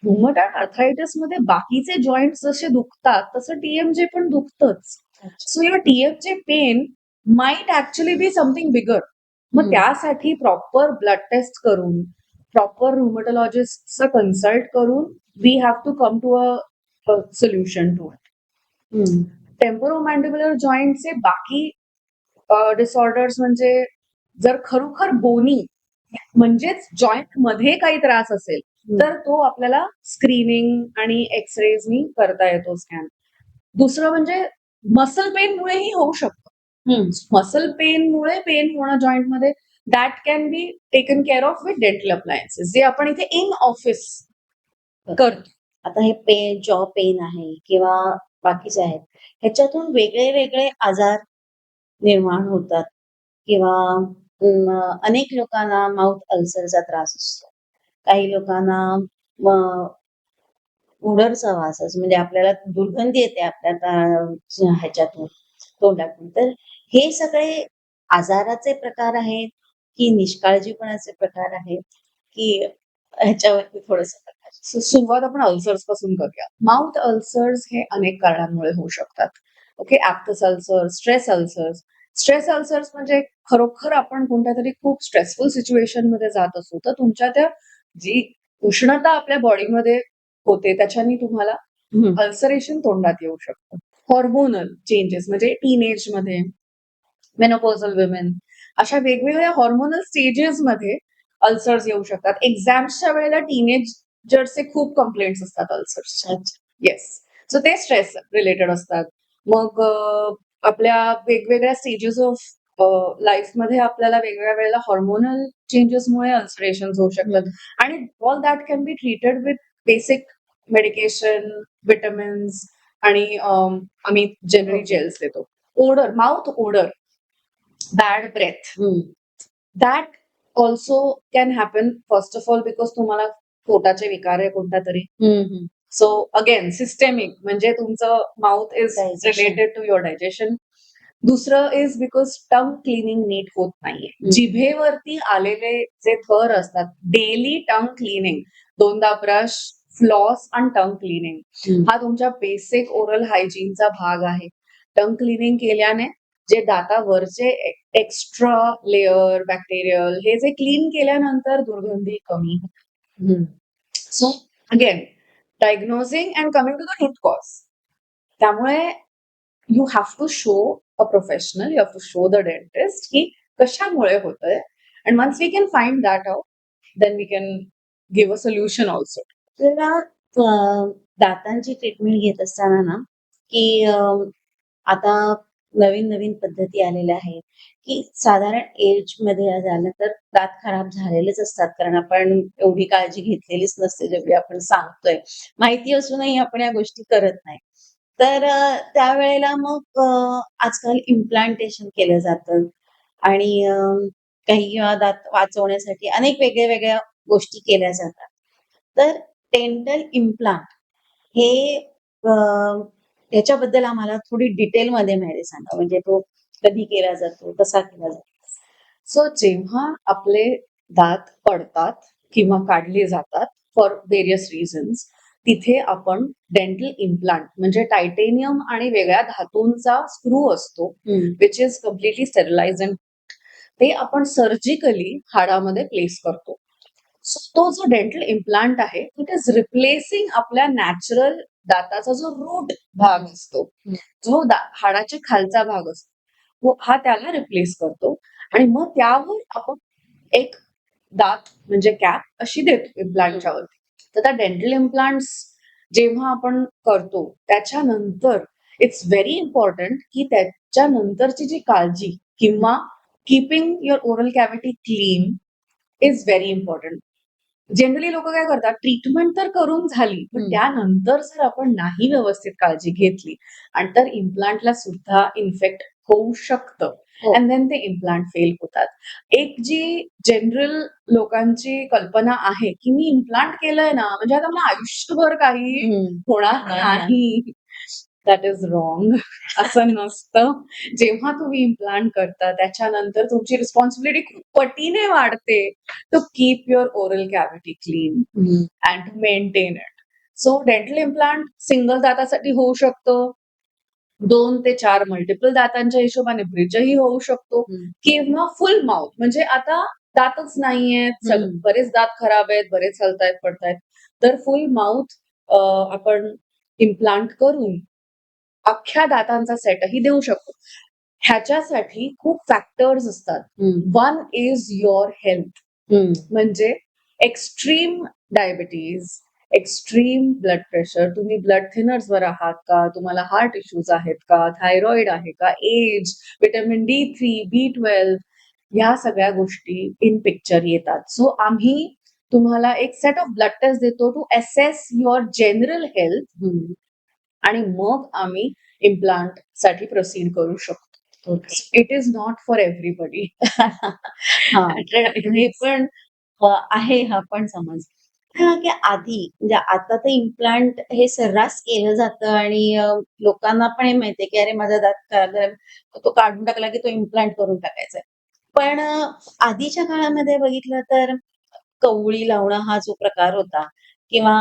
रुमॅटॉइड आर्थरायटिस मध्ये बाकीचे जॉईंट जसे दुखतात तसं TMJ पण दुखतच. So your TMJ pain might actually be something bigger. मग त्यासाठी प्रॉपर ब्लड टेस्ट करून प्रॉपर रुमॅटॉलॉजिस्टचं कन्सल्ट करून we have to come to a solution to it. Temporomandibular जॉईंटचे बाकी डिसऑर्डर्स म्हणजे जर खरोखर बोनी म्हणजेच जॉईंट मध्ये काही त्रास असेल तर तो आपल्याला स्क्रीनिंग आणि एक्सरेजनी करता येतो स्कॅन. दुसरं म्हणजे मसल पेनमुळेही होऊ शकतं. मसल पेनमुळे पेन होणं जॉईंटमध्ये that can be taken care of with dental appliances, जे आपण इथे इन ऑफिस करतो. आता हे पेन, जॉ पेन आहे किंवा बाकीचे आहेत, ह्याच्यातून वेगळे वेगळे आजार निर्माण होतात किंवा अनेक लोकांना माउथ अल्सरचा त्रास असतो. काही लोकांना उडरचा वास असतो, म्हणजे आपल्याला दुर्गंधी येते आपल्या ह्याच्यातून, तोंडातून. तर हे सगळे आजाराचे प्रकार आहेत की निष्काळजीपणाचे प्रकार आहेत की ह्याच्यावरती थोडस सुरुवात आपण अल्सर्स पासून करूया. माउथ अल्सर्स हे अनेक कारणांमुळे होऊ शकतात. Okay, aphthous ulcers, stress ulcers. Stress ulcers म्हणजे खरोखर आपण कोणत्या तरी खूप स्ट्रेसफुल सिच्युएशन मध्ये जात असू तर तुमच्या त्या जी उष्णता आपल्या बॉडीमध्ये होते त्याच्यानी तुम्हाला अल्सरेशन तोंडात येऊ शकतं. हॉर्मोनल चेंजेस म्हणजे टीनेज मध्ये, मेनोपॉझल विमेन, अशा वेगवेगळ्या हॉर्मोनल स्टेजेस मध्ये अल्सर्स येऊ शकतात. एक्झाम्सच्या वेळेला टीनेजर्सचे खूप कंप्लेंट्स असतात अल्सर्सच्या. येस, सो ते स्ट्रेस रिलेटेड असतात. मग आपल्या वेगवेगळ्या स्टेजेस ऑफ लाईफमध्ये आपल्याला वेगवेगळ्या वेळेला हॉर्मोनल चेंजेसमुळे अल्सरेशन होऊ शकतात आणि all that can be treated with basic medication, vitamins आणि आम्ही जनरली जेल्स देतो. Odour, mouth odour, bad breath, that also can happen first of all because तुम्हाला पोटाचे विकार आहे कोणता तरी. सो अगेन सिस्टेमिक म्हणजे तुमचं mouth is related to your digestion. दुसरं इज बिकॉज टंग क्लिनिंग नीट होत नाहीये. जिभेवरती आलेले जे थर असतात, डेली टंग क्लिनिंग, 2दा ब्रश, फ्लॉस आणि टंग क्लिनिंग हा तुमच्या बेसिक ओरल हायजीनचा भाग आहे. टंग क्लिनिंग केल्याने जे दातावरचे एक्स्ट्रा लेअर बॅक्टेरियल हे जे क्लीन केल्यानंतर दुर्गंधी कमी होते. So again diagnosing and coming to the root cause. त्यामुळे you have to show a professional, you have to show the dentist की कशामुळे होतंय, and once we can find that out then we can give a solution also. आपल्याला दातांची ट्रीटमेंट घेत असताना ना की आता नवीन नवीन पद्धती आलेल्या आहेत की साधारण एज मध्ये झाल्यानंतर दात खराब झालेलेच असतात, कारण आपण एवढी काळजी घेतलेलीच नसते जेवढी आपण सांगतोय. माहिती असूनही आपण या गोष्टी करत नाही. तर त्यावेळेला मग आजकाल इम्प्लांटेशन केलं जातं आणि काही दात वाचवण्यासाठी अनेक वेगळ्या वेगळ्या गोष्टी केल्या जातात. तर डेंटल इम्प्लांट हे याच्याबद्दल आम्हाला थोडी डिटेलमध्ये माहिती सांगा, म्हणजे तो कधी केला जातो, कसा केला जातो. सो जेव्हा आपले दात पडतात किंवा काढले जातात फॉर व्हेरियस रिझन्स, तिथे आपण डेंटल इम्प्लांट म्हणजे टायटेनियम आणि वेगळ्या धातूंचा स्क्रू असतो, which is completely sterilise and ते आपण सर्जिकली हाडामध्ये प्लेस करतो. सो तो जो डेंटल इम्प्लांट आहे, इट इज रिप्लेसिंग आपल्या नॅचरल दाताचा जो रूट भाग असतो, जो हाडाच्या खालचा भाग असतो, हा त्याला रिप्लेस करतो आणि मग त्यावर आपण एक दात म्हणजे कॅप अशी देतो इम्प्लांटच्या वरती. तर त्या डेंटल इम्प्लांट्स जेव्हा आपण करतो त्याच्यानंतर इट्स व्हेरी इम्पॉर्टंट की त्याच्यानंतरची जी काळजी किंवा keeping your oral cavity clean is very important. Generally लोक काय करतात, ट्रीटमेंट तर करून झाली पण त्यानंतर जर आपण नाही व्यवस्थित काळजी घेतली आणि तर इम्प्लांटला सुद्धा इन्फेक्ट होऊ शकतं अँड देन ते इम्प्लांट फेल होतात. एक जी जनरल लोकांची कल्पना आहे की मी इम्प्लांट केलंय ना म्हणजे आता मला आयुष्यभर काही होणार नाही, दॅट इज रॉंग. असं नसतं. जेव्हा तुम्ही इम्प्लांट करता त्याच्यानंतर तुमची रिस्पॉन्सिबिलिटी खूप पटीने वाढते to keep your oral cavity clean and to maintain it. So dental implant single दातासाठी होऊ शकतं, 2 ते 4 मल्टिपल दातांच्या हिशोबाने ब्रिजही होऊ शकतो किंवा फुल माउथ म्हणजे आता दातच नाहीयेत, बरेच दात खराब आहेत, बरेच हलतायत पडतायत, तर फुल माउथ आपण इम्प्लांट करून अख्ख्या दातांचा सेटही देऊ शकतो. ह्याच्यासाठी खूप फॅक्टर्स असतात. वन इज युअर हेल्थ, म्हणजे extreme diabetes, extreme blood pressure, तुम्ही ब्लड थिनर्स वर आहात का, तुम्हाला हार्ट इश्यूज आहेत का, थायरॉइड आहे का, एज, व्हिटॅमिन D3, B12 ह्या सगळ्या गोष्टी इन पिक्चर येतात. सो आम्ही तुम्हाला एक सेट ऑफ ब्लड टेस्ट देतो to assess your general health आणि मग आम्ही इम्प्लांट साठी प्रोसीड करू शकतो. It is not for everybody. हे पण आहे हा पण समज. की आधी म्हणजे आता तर इम्प्लांट हे सर्रास केलं जातं आणि लोकांना पण हे माहितीये की अरे माझा दात खराब झाला, तो काढून टाकला की तो इम्प्लांट करून टाकायचा आहे. पण आधीच्या काळामध्ये बघितलं तर कवळी लावणं हा जो प्रकार होता किंवा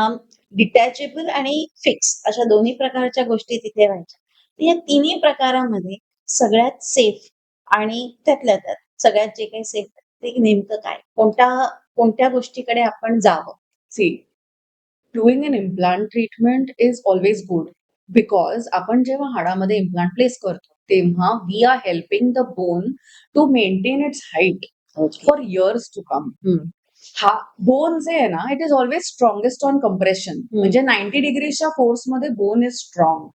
डिटॅचेबल आणि फिक्स अशा दोन्ही प्रकारच्या गोष्टी तिथे व्हायच्या. तर या तिन्ही प्रकारामध्ये सगळ्यात सेफ आणि त्यातल्या त्यात सगळ्यात जे काही सेफ ते नेमकं काय? कोणत्या गोष्टीकडे आपण जावं? See, doing an implant treatment is always good because आपण जेव्हा हाडामध्ये इम्प्लांट प्लेस करतो तेव्हा we are helping the bone to maintain its height for years to come. हा बोन जे आहे ना, it is always strongest on compression. म्हणजे 90 डिग्रीच्या फोर्समध्ये बोन इज स्ट्रॉंग.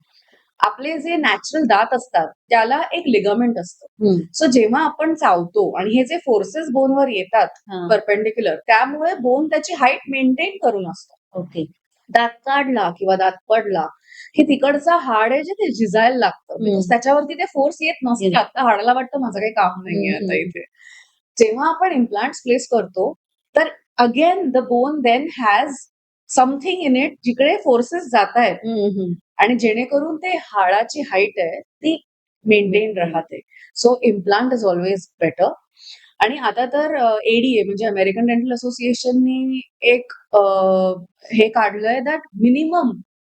आपले जे नॅचरल दात असतात त्याला एक लिगामेंट असतं. सो जेव्हा आपण चावतो आणि हे जे फोर्सेस बोनवर येतात परपेंडिक्युलर, त्यामुळे बोन त्याची हाईट मेंटेन करून असतो. ओके. दात काढला किंवा दात पडला की तिकडचा हाड आहे जे ते झिजायला लागतं because त्याच्यावरती ते फोर्स येत नसते. आता हाडाला वाटतं माझं काही काम नाहीये आता इथे. जेव्हा आपण इम्प्लांट्स प्लेस करतो तर again the bone then has something in it जिकडे फोर्सेस जात आहेत आणि जेणेकरून ते हाडाची हाईट आहे ती मेंटेन राहते. So implant is always better. आणि आता तर ADA म्हणजे अमेरिकन डेंटल असोसिएशननी एक हे काढलंय दॅट मिनिमम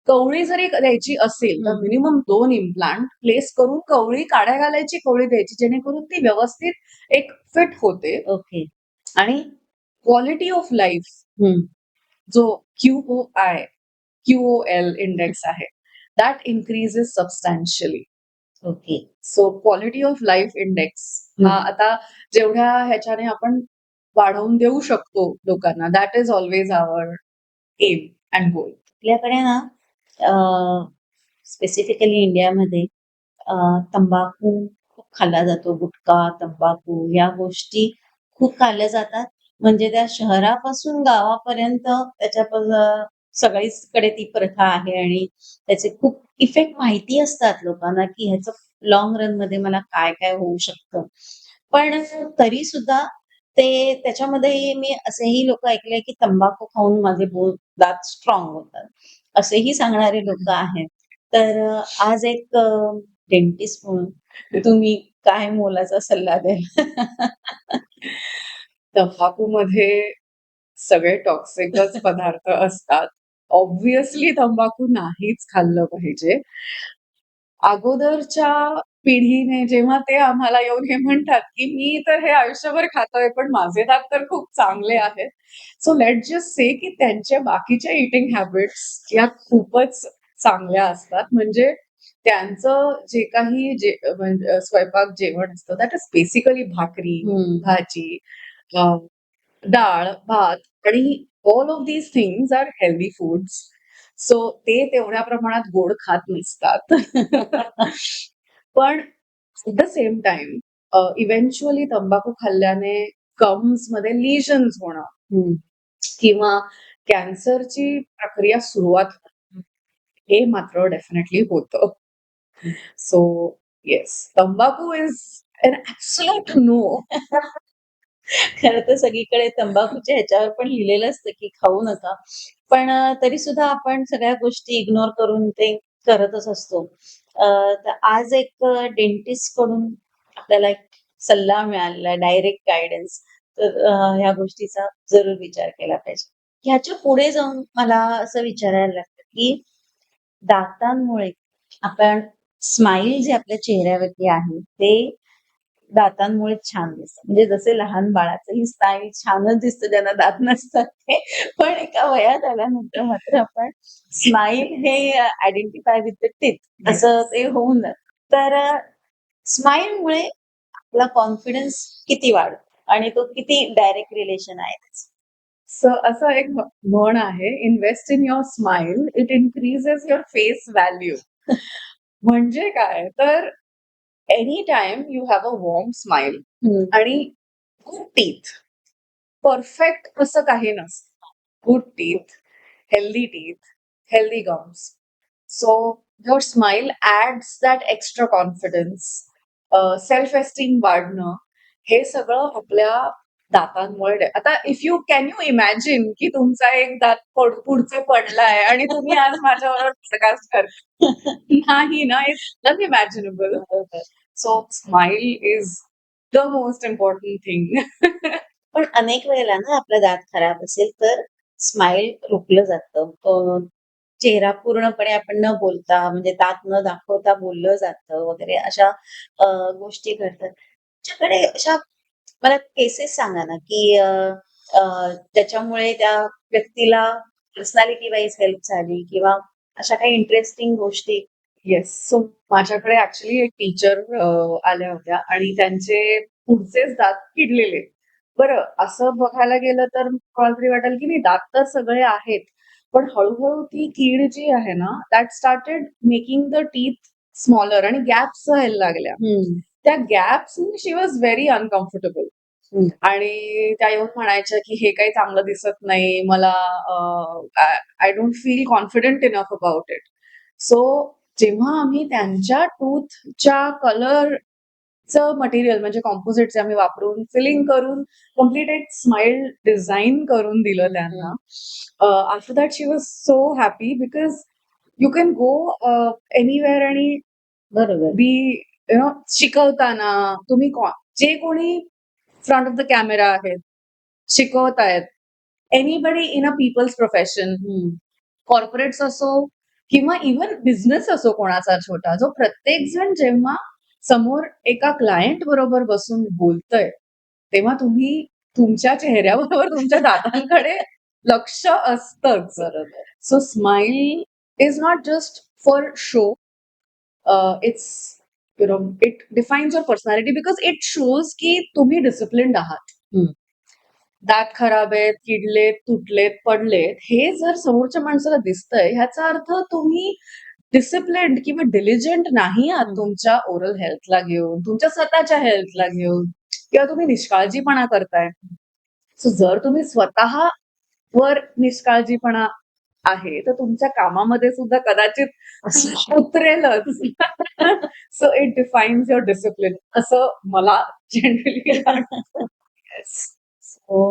कवळी जरी द्यायची असेल तर मिनिमम 2 इम्प्लांट प्लेस करून कवळी काड्या घालायची, कवळी द्यायची जेणेकरून ती व्यवस्थित एक फिट होते. ओके. आणि क्वालिटी ऑफ लाईफ जो QOL इंडेक्स आहे that increases substantially. Okay. So quality of life index हा आता जेवढ्या ह्याच्याने आपण वाढवून देऊ शकतो लोकांना, that is always our aim and goal. आपल्याकडे ना स्पेसिफिकली इंडियामध्ये तंबाखू खूप खाल्ला जातो. गुटखा, तंबाखू या गोष्टी खूप खाल्ल्या जातात. म्हणजे त्या शहरापासून गावापर्यंत सगळीकडे ती प्रथा आहे आणि त्याचे खूप इफेक्ट माहिती असतात लोकांना की ह्याचं लॉंग रन मध्ये मला काय काय होऊ शकतं. पण तरी सुद्धा त्याच्यामध्ये मी असेही लोक ऐकले की तंबाखू खाऊन माझे दात स्ट्रॉंग होतात असेही सांगणारे लोक आहेत. तर आज एक डेंटिस्ट म्हणून तुम्ही काय मोलाचा सल्ला द्याल? तंबाखूमध्ये सगळे टॉक्सिकच पदार्थ असतात. ऑब्व्हियसली तंबाखू नाहीच खाल्लं पाहिजे. अगोदरच्या पिढीने जेव्हा ते आम्हाला येऊन हे म्हणतात, की "मी तर हे आयुष्यभर खातोय, पण माझे दात तर खूप चांगले आहेत." सो लेट्स जस्ट से की त्यांच्या बाकीच्या ईटिंग हॅबिट्स या खूपच चांगल्या असतात. म्हणजे त्यांचं जे काही म्हणजे स्वयंपाक जेवण असतं दॅट इज बेसिकली भाकरी, हं. भाजी, अ, डाळ, भात आणि all of these things are healthy foods. So ते तेवढ्या प्रमाणात गोड खात नसतात. पण at the same time eventually तंबाखू खाल्ल्याने गम्समध्ये लिजन्स होणं हं. किंवा कॅन्सरची प्रक्रिया सुरुवात होणं, हे मात्र डेफिनेटली होतं. सो येस, तंबाखू इज एन ॲब्सोल्यूट नो. खरं तर सगळीकडे तंबाखूच्या ह्याच्यावर पण लिहिलेलं असतं, की खाऊ नका. पण तरी सुद्धा आपण सगळ्या गोष्टी इग्नोर करून ते करतच असतो. अ, तर आज एक डेंटिस्टकडून आपल्याला एक सल्ला मिळालेला डायरेक्ट गाईडन्स. तर ह्या गोष्टीचा जरूर विचार केला पाहिजे. ह्याच्या पुढे जाऊन मला असं विचारायला लागतं, की दातांमुळे आपण स्माईल जे आपल्या चेहऱ्यावरती आहे, ते दातांमुळेच छान दिसतं. म्हणजे जसे लहान बाळाचंही स्माईल छानच दिसतं ज्यांना दात नसतात ते. पण एका वयात आल्यानंतर मात्र आपण स्माईल हे आयडेंटिफाय विथ द टीथ असं ते होऊन जातं. तर स्माईलमुळे आपला कॉन्फिडन्स किती वाढतो आणि तो किती डायरेक्ट रिलेशन आहे त्याचं? असं एक म्हण आहे, "invest in your smile, it increases your face value." म्हणजे काय? तर any time you have a warm smile हं. आणि गुड टीथ. परफेक्ट असं काही नसतं. Good teeth, healthy teeth, healthy gums. So your smile adds that extra confidence, self esteem वाढणं, हे सगळं आपल्या दातांमुळे आता if you can you imagine की तुमचा एक दात पुढचे पडलाय आणि तुम्ही आज माझ्याबरोबर पॉडकास्ट करताय. नाही ना, इट्स अनइमॅजिनेबल. बरोबर. So smile is the most important thing. पण अनेक वेळेला ना आपला दात खराब असेल तर स्माईल रोखलं जातं. चेहरा पूर्णपणे आपण न बोलता म्हणजे दात न दाखवता बोललं जातं वगैरे अशा अ, गोष्टी घडतात. तुमच्याकडे अशा मला केसेस सांगा ना, की अ, अ, त्याच्यामुळे त्या व्यक्तीला पर्सनॅलिटी वाईज हेल्प झाली किंवा अशा काही इंटरेस्टिंग गोष्टी? येस. सो माझ्याकडे ॲक्चुअली एक टीचर आल्या होत्या आणि त्यांचे पुढचेच दात किडलेले. बरं, असं बघायला गेलं तर मला तरी वाटेल की नाही दात तर सगळे आहेत. पण हळू ती कीड जी आहे ना, that started making the teeth smaller आणि गॅप्स व्हायला लागल्या. हं. त्या गॅप्सनी शी वॉज व्हेरी अनकम्फर्टेबल. हं. आणि त्या येऊन म्हणायच्या, की "हे काही चांगलं दिसत नाही. मला I don't feel confident enough about it." So जेव्हा आम्ही त्यांच्या टूथच्या कलरचं मटेरियल म्हणजे कॉम्पोझिट्स आम्ही वापरून फिलिंग करून कंप्लीट एक स्माईल डिझाइन करून दिलं हं, त्यांना. हं. After that she was so happy because you can go anywhere आणि बरोबर. बी शिकवताना तुम्ही जे कोणी फ्रंट ऑफ द कॅमेरा आहेत, शिकवतायत, anybody in a people's profession, हं. कॉर्पोरेट्स असो किंवा इव्हन बिझनेस असो कोणाचा छोटा, जो प्रत्येक जण जेव्हा समोर एका क्लायंट बरोबर बसून बोलतंय, तेव्हा तुम्ही तुमच्या चेहऱ्याबरोबर तुमच्या दातांकडे लक्ष असतंच. बरोबर. So smile is not just for show. It's it defines your personality because it shows की तुम्ही डिसिप्लिन्ड आहात. हं. दात खराब आहेत, किडलेत, तुटलेत, पडलेत, हे जर समोरच्या माणसाला दिसतंय, ह्याचा अर्थ तुम्ही डिसिप्लिन्ड किंवा डिलिजंट नाही आहात तुमच्या ओरल हेल्थला घेऊन, तुमच्या स्वतःच्या हेल्थला घेऊन किंवा तुम्ही निष्काळजीपणा करताय. सो जर तुम्ही स्वतःवर निष्काळजीपणा आहे, तर तुमच्या कामामध्ये सुद्धा कदाचित उतरेलच. So it defines your discipline असं मला जनरली वाटतं. येस. हो.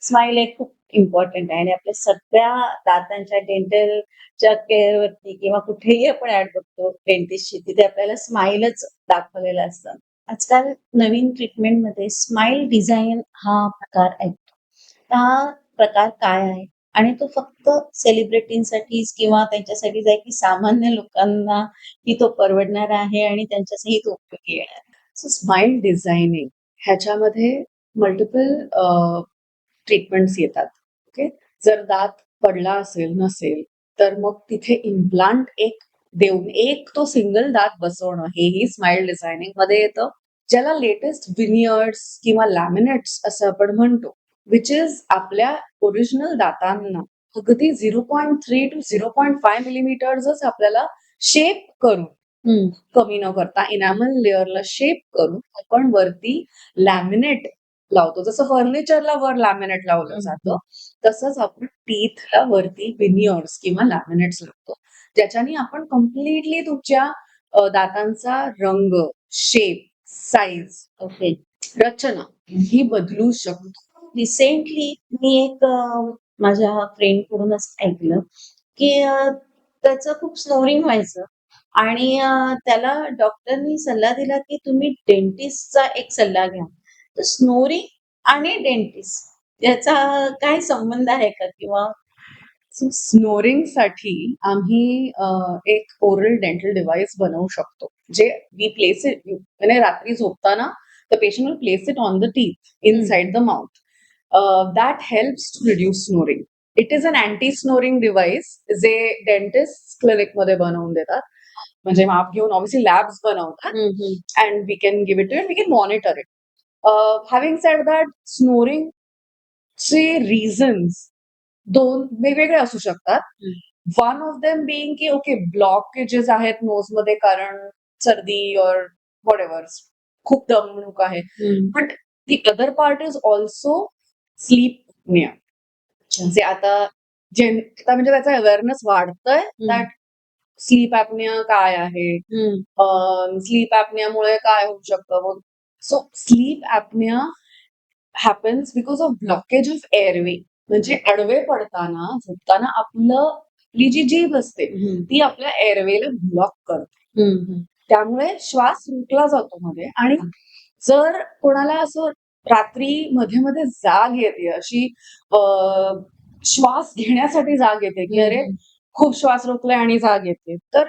स्माईल एक खूप इम्पोर्टंट आहे आणि आपल्या सगळ्या दातांच्या डेंटलच्या केअरवरती किंवा कुठेही आपण ॲड बघतो डेंटिस्टची, तिथे आपल्याला स्माईलच दाखवलेलं असतं. आजकाल नवीन ट्रीटमेंटमध्ये स्माईल डिझाइन हा प्रकार आहे. हा प्रकार काय आहे? आणि तो फक्त सेलिब्रिटींसाठीच किंवा त्यांच्यासाठीच आहे, की सामान्य लोकांना की तो परवडणार आहे आणि त्यांच्यासाठी तो उपयोगी येणार. सो स्माइल डिझायनिंग ह्याच्यामध्ये मल्टिपल ट्रीटमेंट्स येतात. ओके. जर दात पडला असेल नसेल तर मग तिथे इम्प्लांट एक देऊन एक तो सिंगल दात बसवणं हेही स्माइल डिझायनिंग मध्ये येतं, ज्याला लेटेस्ट विनियर्स किंवा लॅमिनेट्स असं आपण म्हणतो, विच इज आपल्या ओरिजिनल दातांना अगदी 0.3 to 0.5 मिलीमीटर्सच आपल्याला शेप करून कमी न करता इनॅमल लेअरला शेप करून आपण वरती लॅमिनेट लावतो. जसं फर्निचरला वर लॅमिनेट लावलं जातं तसंच आपण टीथला वरती विनियर्स किंवा लॅमिनेट्स लावतो, ज्याच्याने आपण कम्प्लिटली तुमच्या दातांचा रंग, शेप, साईज, ओके. रचना ही बदलू शकतो. रिसेंटली मी एक माझ्या फ्रेंड कडूनच ऐकलं, की त्याचं खूप स्नोरिंग व्हायचं आणि त्याला डॉक्टरनी सल्ला दिला, की तुम्ही डेंटिस्टचा एक सल्ला घ्या. तर स्नोरिंग आणि डेंटिस्ट याचा काय संबंध आहे का? किंवा स्नोरिंगसाठी आम्ही एक ओरल डेंटल डिव्हाइस बनवू शकतो, जे वी प्लेस इट म्हणजे रात्री झोपताना the patient will place it on the teeth inside the mouth. That helps to reduce snoring. It is an anti snoring device जे डेंटिस्ट क्लिनिकमध्ये बनवून देतात, म्हणजे माप घेऊन ऑब्व्हियसली लॅब्स बनवतात and we can give it to we can monitor it. Having said that, स्नोरिंगचे रिझन्स दोन वेगवेगळे असू शकतात. वन ऑफ देम बिईंग की ओके ब्लॉकेजेस आहेत नोजमध्ये कारण सर्दी और व्हॉटएव्हर खूप दमणूक आहे, but the other part is also sleep निया, जे आता म्हणजे त्याचा अवेअरनेस वाढतंय दॅट स्लीप ऍपनिया काय आहे, स्लीप ऍपनियामुळे काय होऊ शकतं. So sleep apnea happens because of blockage of airway. म्हणजे आडवे पडताना झोपताना आपली जी जीभ असते ती आपल्या एअरवेला ब्लॉक करते, त्यामुळे श्वास रोखला जातो मध्ये. आणि जर कोणाला असं रात्री मध्ये मध्ये जाग येते, अशी श्वास घेण्यासाठी जाग येते की अरे खूप श्वास रोखलाय आणि जाग येते, तर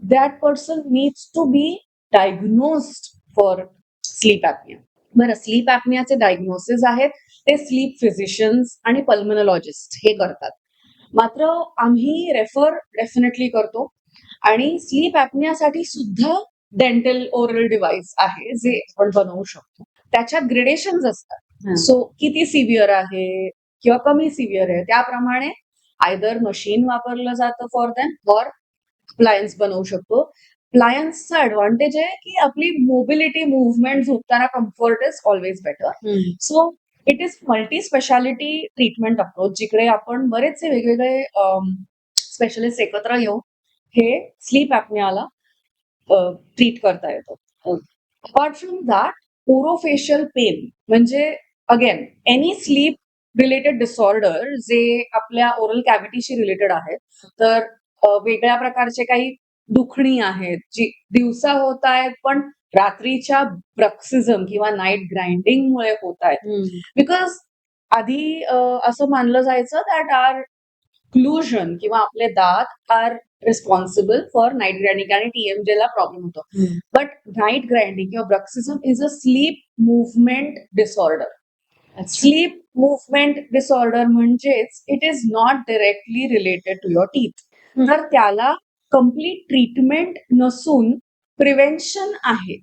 that person needs to be diagnosed for sleep apnea. बरं, स्लीप ऍपनियाचे डायग्नोसिस आहेत ते स्लीप फिजिशियन्स आणि पल्मनॉलॉजिस्ट हे करतात. मात्र आम्ही रेफर डेफिनेटली करतो आणि स्लीप ऍपनियासाठी सुद्धा डेंटल ओरल डिव्हाइस आहे जे आपण बनवू शकतो. त्याच्यात ग्रेडेशन्स असतात. सो किती सिव्हिअर आहे किंवा कमी सिव्हिअर आहे त्याप्रमाणे आयदर मशीन वापरलं जातं फॉर दॅम ऑर अप्लायन्स बनवू शकतो. अप्लायन्सचा ऍडव्हान्टेज आहे की आपली मोबिलिटी, मुवमेंट, झोपताना comfort is always better. So it is multi speciality treatment approach, जिकडे आपण बरेचसे वेगवेगळे स्पेशलिस्ट एकत्र येऊन हे स्लीप ऍपनियाला ट्रीट करता येतं. Apart from that, orofacial pain म्हणजे again any sleep related disorder जे आपल्या ओरल कॅव्हिटीशी रिलेटेड आहेत, तर वेगळ्या प्रकारचे काही दुखणी आहेत जी दिवसा होत आहेत पण रात्रीच्या ब्रक्सिझम किंवा नाईट ग्राइंडिंगमुळे होत आहेत. बिकॉज आधी असं मानलं जायचं दॅट आर क्लुजन किंवा आपले दात are responsible for night grinding आणि टीएमजेला प्रॉब्लेम होतो. बट नाईट ग्राइंडिंग किंवा bruxism is a sleep movement disorder. Sleep movement disorder म्हणजेच it is not directly related to your teeth. तर त्याला कम्प्लीट ट्रीटमेंट नसून प्रिव्हेन्शन आहे.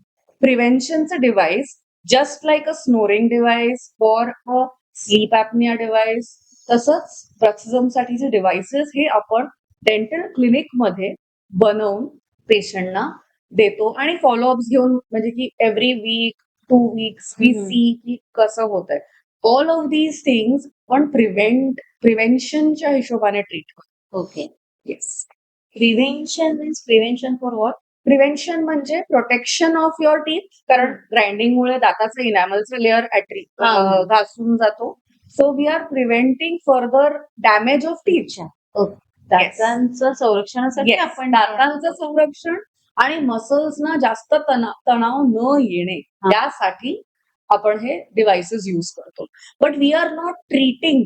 प्रिव्हेन्शनचं device just like a snoring device for a sleep apnea device, तसंच ब्रक्सिझमसाठीचे डिव्हाइसेस हे आपण डेंटल क्लिनिकमध्ये बनवून पेशंटना देतो आणि फॉलोअप्स घेऊन, म्हणजे की every week 2 weeks we see की कसं होत आहे. ऑल ऑफ दीज थिंग्स पण प्रिव्हेन्शनच्या हिशोबाने ट्रीट करतो. Okay. Yes. Prevention means prevention for what? Prevention म्हणजे प्रोटेक्शन ऑफ युअर टीथ, कारण ग्राइंडिंगमुळे दाताचं इनॅमलचं लेअर घासून जातो. So we are preventing further damage of teeth. Okay. दातांचं संरक्षणासाठी आपण दातांचं संरक्षण आणि मसल्सना जास्त तणाव न येणे यासाठी आपण हे डिव्हाइसेस यूज करतो. But we are not treating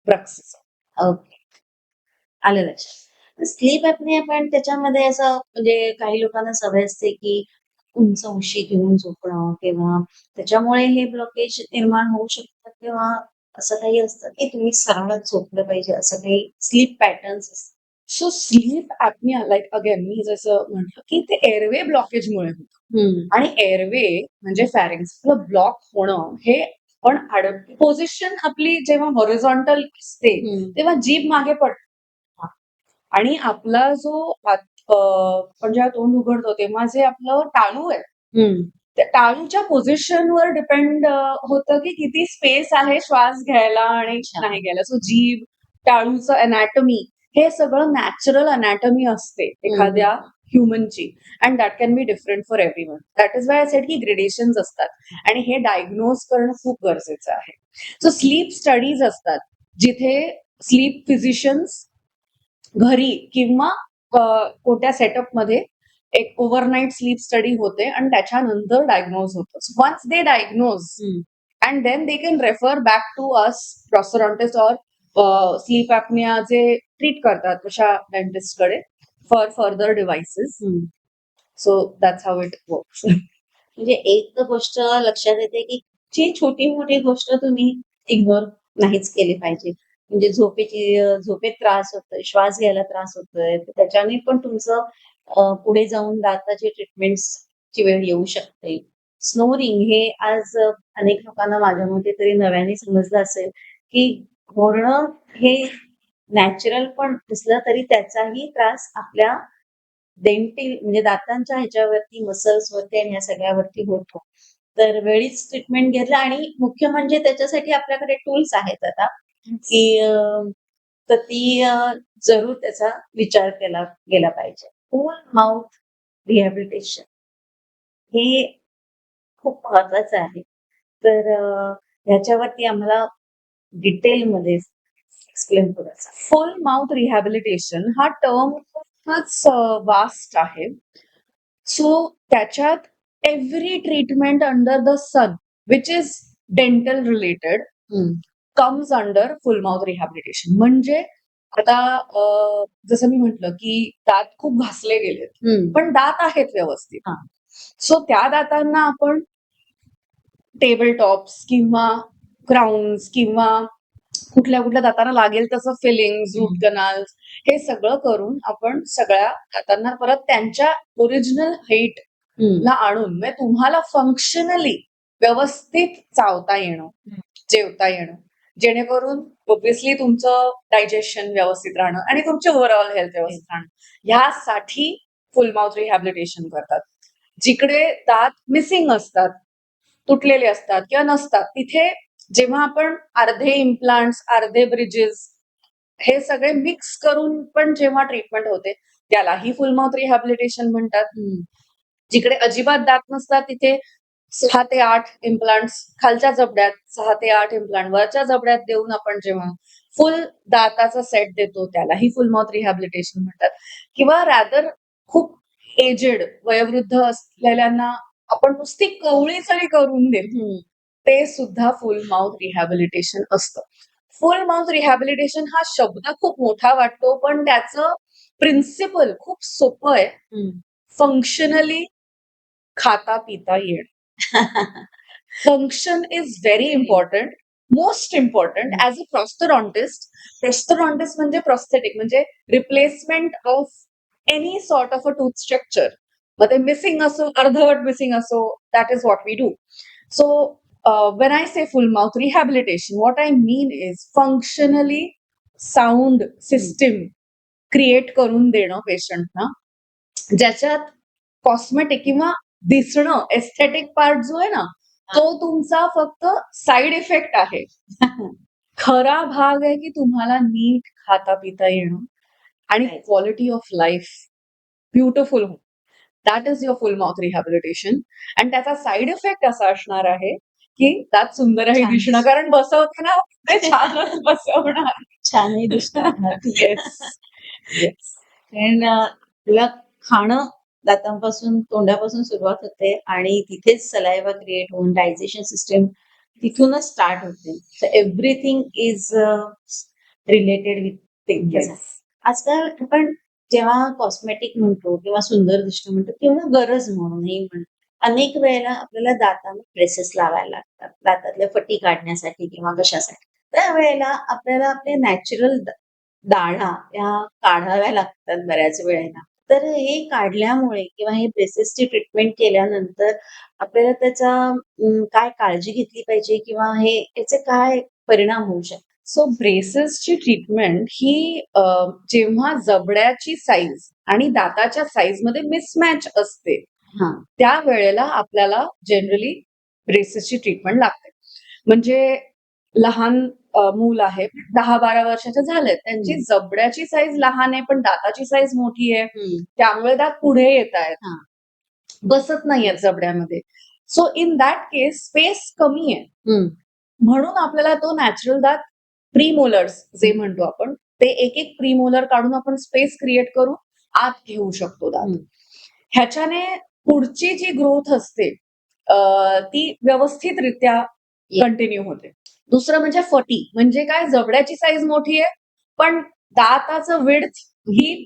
bruxism. Okay. आलं लक्षात. स्लीप ॲपनिया पण त्याच्यामध्ये असं म्हणजे काही लोकांना सवय असते, की उंच उशी घेऊन झोपणं किंवा त्याच्यामुळे हे ब्लॉकेज निर्माण होऊ शकतात किंवा असं काही असतं, की तुम्ही सरळच झोपलं पाहिजे असं काही स्लीप पॅटर्न्स असतात? So sleep apnea like again मी जसं म्हटलं, की ते एअरवे ब्लॉकेजमुळे होतं. हं. आणि एअरवे म्हणजे फॅरिंक्सचं ब्लॉक होणं हे पण पोझिशन आपली जेव्हा हॉरिझॉन्टल असते, हं. तेव्हा जीभ मागे पडते. आणि आपला जो आपण जेव्हा तोंड उघडतो तेव्हा जे आपलं टाळू आहे, हं. त्या टाळूच्या पोझिशनवर डिपेंड होतं, की किती स्पेस आहे श्वास घ्यायला आणि अच्छा. नाही घ्यायला. सो जीभ, टाळूचं अनॅटमी हे सगळं नॅचरल अनॅटमी असते हं, एखाद्या हं. ह्युमनची and that can be different for everyone. That is why I said की ग्रेडेशन्स असतात आणि हे डायग्नोज करणं खूप गरजेचं आहे. सो स्लीप स्टडीज असतात, जिथे स्लीप फिजिशियन्स घरी किंवा कोणत्या सेटअपमध्ये एक ओव्हरनाईट स्लीप स्टडी होते आणि त्याच्यानंतर डायग्नोज होतं. So once they diagnose hmm. And then they can refer back to us prosthodontist or sleep apnea जे ट्रीट करतात अशा डेंटिस्टकडे for further devices. Hmm. So that's how it works. म्हणजे एक तर गोष्ट लक्षात येते, की जी छोटी-मोठी गोष्ट तुम्ही इग्नोर नाहीच केली पाहिजे. म्हणजे झोपेत त्रास होतोय, श्वास घ्यायला त्रास होतोय, तर त्याच्याने पण तुमचं पुढे जाऊन दाताची ट्रीटमेंट्सची वेळ येऊ शकते. स्नोरिंग हे आज अनेक लोकांना माझ्या मते तरी नव्याने समजलं असेल, की घोरणं हे नॅचरल पण दिसलं तरी त्याचाही त्रास आपल्या डेंटिल म्हणजे दातांच्या ह्याच्यावरती, मसल्सवरती आणि ह्या सगळ्यावरती होतो. तर वेळीच ट्रीटमेंट घेतलं आणि मुख्य म्हणजे त्याच्यासाठी आपल्याकडे टूल्स आहेत आता, की तर ती जरूर त्याचा विचार केला गेला पाहिजे. फुल माउथ रिहॅबिलिटेशन हे खूप महत्वाचं आहे. तर ह्याच्यावरती आम्हाला डिटेलमध्ये एक्सप्लेन करायचं. फुल माउथ रिहॅबिलिटेशन हा टर्म खूपच वास्ट आहे. सो त्याच्यात every treatment under the sun which is dental related hmm. Comes under full mouth rehabilitation. म्हणजे आता जसं मी म्हटलं की दात खूप घासले गेलेत, हं. पण दात आहेत व्यवस्थित. हां. सो त्या दातांना आपण टेबल टॉप्स किंवा क्राउन्स किंवा कुठल्या दातांना लागेल तसं फिलिंग्स, रूट हं. कनाल्स हे सगळं करून आपण सगळ्या दातांना परत त्यांच्या ओरिजिनल हाईट हं. ला आणून म्हणजे तुम्हाला फंक्शनली व्यवस्थित चावता येणं, हं. जेवता येणं, जेणेकरून ऑब्व्हियसली तुमचं डायजेशन व्यवस्थित राहणं आणि तुमची ओव्हरऑल हेल्थ व्यवस्थित राहणं. ह्यासाठी फुल माउथ रिहॅबिलिटेशन करतात. जिकडे दात मिसिंग असतात, तुटलेले असतात किंवा नसतात, तिथे जेव्हा आपण अर्धे इम्प्लांट्स, अर्धे ब्रिजेस हे सगळे मिक्स करून पण जेव्हा ट्रीटमेंट होते, त्यालाही फुल माउथ रिहॅबिलिटेशन म्हणतात. हं. जिकडे अजिबात दात नसतात तिथे 6 ते 8 इम्प्लांट्स खालच्या जबड्यात, 6 ते 8 इम्प्लांट वरच्या जबड्यात देऊन आपण जेव्हा फुल दाताचा सेट देतो, त्यालाही फुल माउथ रिहॅबिलिटेशन म्हणतात. किंवा रॅदर खूप एजेड वयोवृद्ध असलेल्यांना आपण नुसती कवळी जरी करून देतो, हं. ते सुद्धा फुल माउथ रिहॅबिलिटेशन असतं. फुल माउथ रिहॅबिलिटेशन हा शब्द खूप मोठा वाटतो, पण त्याचं प्रिन्सिपल खूप सोपं आहे. हं. फंक्शनली खाता पिता येणं. Function is very important. Most important as a prosthodontist म्हणजे प्रॉस्थेटिक म्हणजे replacement of any sort of a tooth structure. मग ते मिसिंग असो, अर्धवट मिसिंग असो, that is what we do. So when I say full mouth rehabilitation, what I mean is functionally sound system create करून देणं पेशंटना, ज्याच्यात कॉस्मेटिक किंवा दिसणं एस्थेटिक पार्ट जो आहे ना, तो तुमचा फक्त साइड इफेक्ट आहे. खरा भाग आहे की तुम्हाला नीट खाता पिता येणं आणि Right. Quality of life beautiful होणं. That is your full mouth rehabilitation. आणि त्याचा साइड इफेक्ट असा असणार आहे की दात सुंदरही छान. दिसणं, कारण बसवताना ते छानच बसवणार. छानही दिसणार. येस. येस. कारण तुला खाणं दातांपासून, तोंडापासून सुरुवात होते आणि तिथेच सलायवा क्रिएट होऊन डायजेशन सिस्टम तिथूनच स्टार्ट होते. So everything is related with things. Yes. आजकाल आपण जेव्हा कॉस्मेटिक म्हणतो किंवा सुंदर दिसणं म्हणतो किंवा गरज म्हणूनही म्हणतो, अनेक वेळेला आपल्याला दातांना ब्रेसेस लावायला लागतात, दातातल्या फटी काढण्यासाठी किंवा कशासाठी. त्यावेळेला आपल्याला आपले नॅचरल दाढा या काढाव्या लागतात बऱ्याच वेळेला. तर हे काढल्यामुळे किंवा हे ब्रेसेसची ट्रीटमेंट केल्यानंतर आपल्याला त्याचा काय काळजी घेतली पाहिजे किंवा याचे काय परिणाम होऊ शकतात? सो ब्रेसेसची ट्रीटमेंट ही जेव्हा जबड्याची साईज आणि दाताच्या साईज मध्ये मिसमॅच असते हां. त्यावेळेला आपल्याला जनरली ब्रेसेसची ट्रीटमेंट लागते. म्हणजे लहान मूल आहे 10-12 वर्षाचे झालेत, त्यांची जबड्याची साईज लहान आहे पण दाताची साईज मोठी आहे, त्यामुळे दात पुढे येत आहेत, हां. बसत नाहीयेत जबड्यामध्ये. So in that case space कमी आहे, म्हणून आपल्याला तो नॅचरल दात प्रीमोलर्स जे म्हणतो आपण ते एक एक प्रीमोलर काढून आपण स्पेस क्रिएट करून आत घेऊ शकतो दात. ह्याच्याने पुढची जी ग्रोथ असते ती व्यवस्थितरित्या कंटिन्यू होते. दुसरं म्हणजे फटी, म्हणजे काय, जबड्याची साईज मोठी आहे पण दाताचं विड्थ ही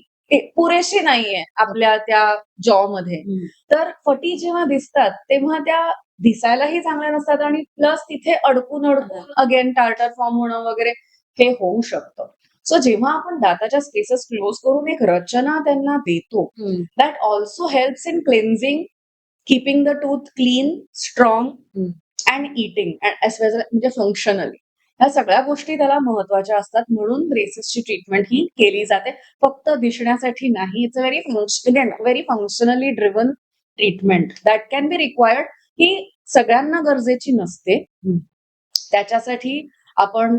पुरेशी नाहीये आपल्या त्या जॉ मध्ये. तर फटी जेव्हा दिसतात तेव्हा त्या दिसायलाही चांगल्या नसतात आणि प्लस तिथे अडकून अगेन टार्टर फॉर्म होणं वगैरे हे होऊ शकतं. सो जेव्हा आपण दाताच्या स्पेसेस क्लोज करून एक रचना त्यांना देतो, that also helps in cleansing, keeping the tooth clean, strong and eating म्हणजे फंक्शनली. ह्या सगळ्या गोष्टी त्याला महत्वाच्या असतात, म्हणून ब्रेसेसची ट्रीटमेंट ही केली जाते. फक्त दिसण्यासाठी नाही. It's a very functionally driven treatment that can be required. ही सगळ्यांना गरजेची नसते. त्याच्यासाठी आपण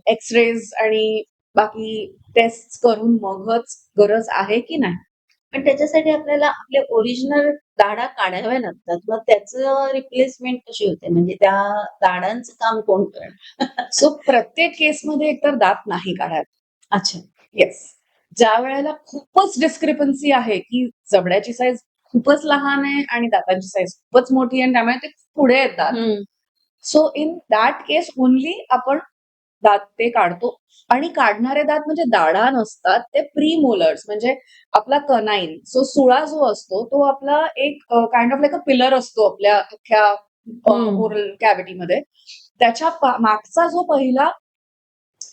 एक्सरेज आणि बाकी टेस्ट करून मगच गरज आहे की नाही. पण त्याच्यासाठी आपल्याला आपले ओरिजिनल दाढा काढाव्या लागतात. मग त्याचं रिप्लेसमेंट कशी होते? म्हणजे त्या दाढांचं काम कोण करणार? सो प्रत्येक केसमध्ये एकतर दात नाही काढायचा. अच्छा. येस. ज्या वेळेला खूपच डिस्क्रिपन्सी आहे की जबड्याची साईज खूपच लहान आहे आणि दातांची साईज खूपच मोठी आहे आणि त्यामुळे ते पुढे येतात. So in that case only आपण दात ते काढतो. आणि काढणारे दात म्हणजे दाढा नसतात, ते प्रीमोलर्स, म्हणजे आपला कनाईन. सो सुळा जो असतो तो आपला एक kind of like a pillar असतो आपल्या अख्ख्या ओरल कॅव्हिटीमध्ये. त्याच्या मागचा जो पहिला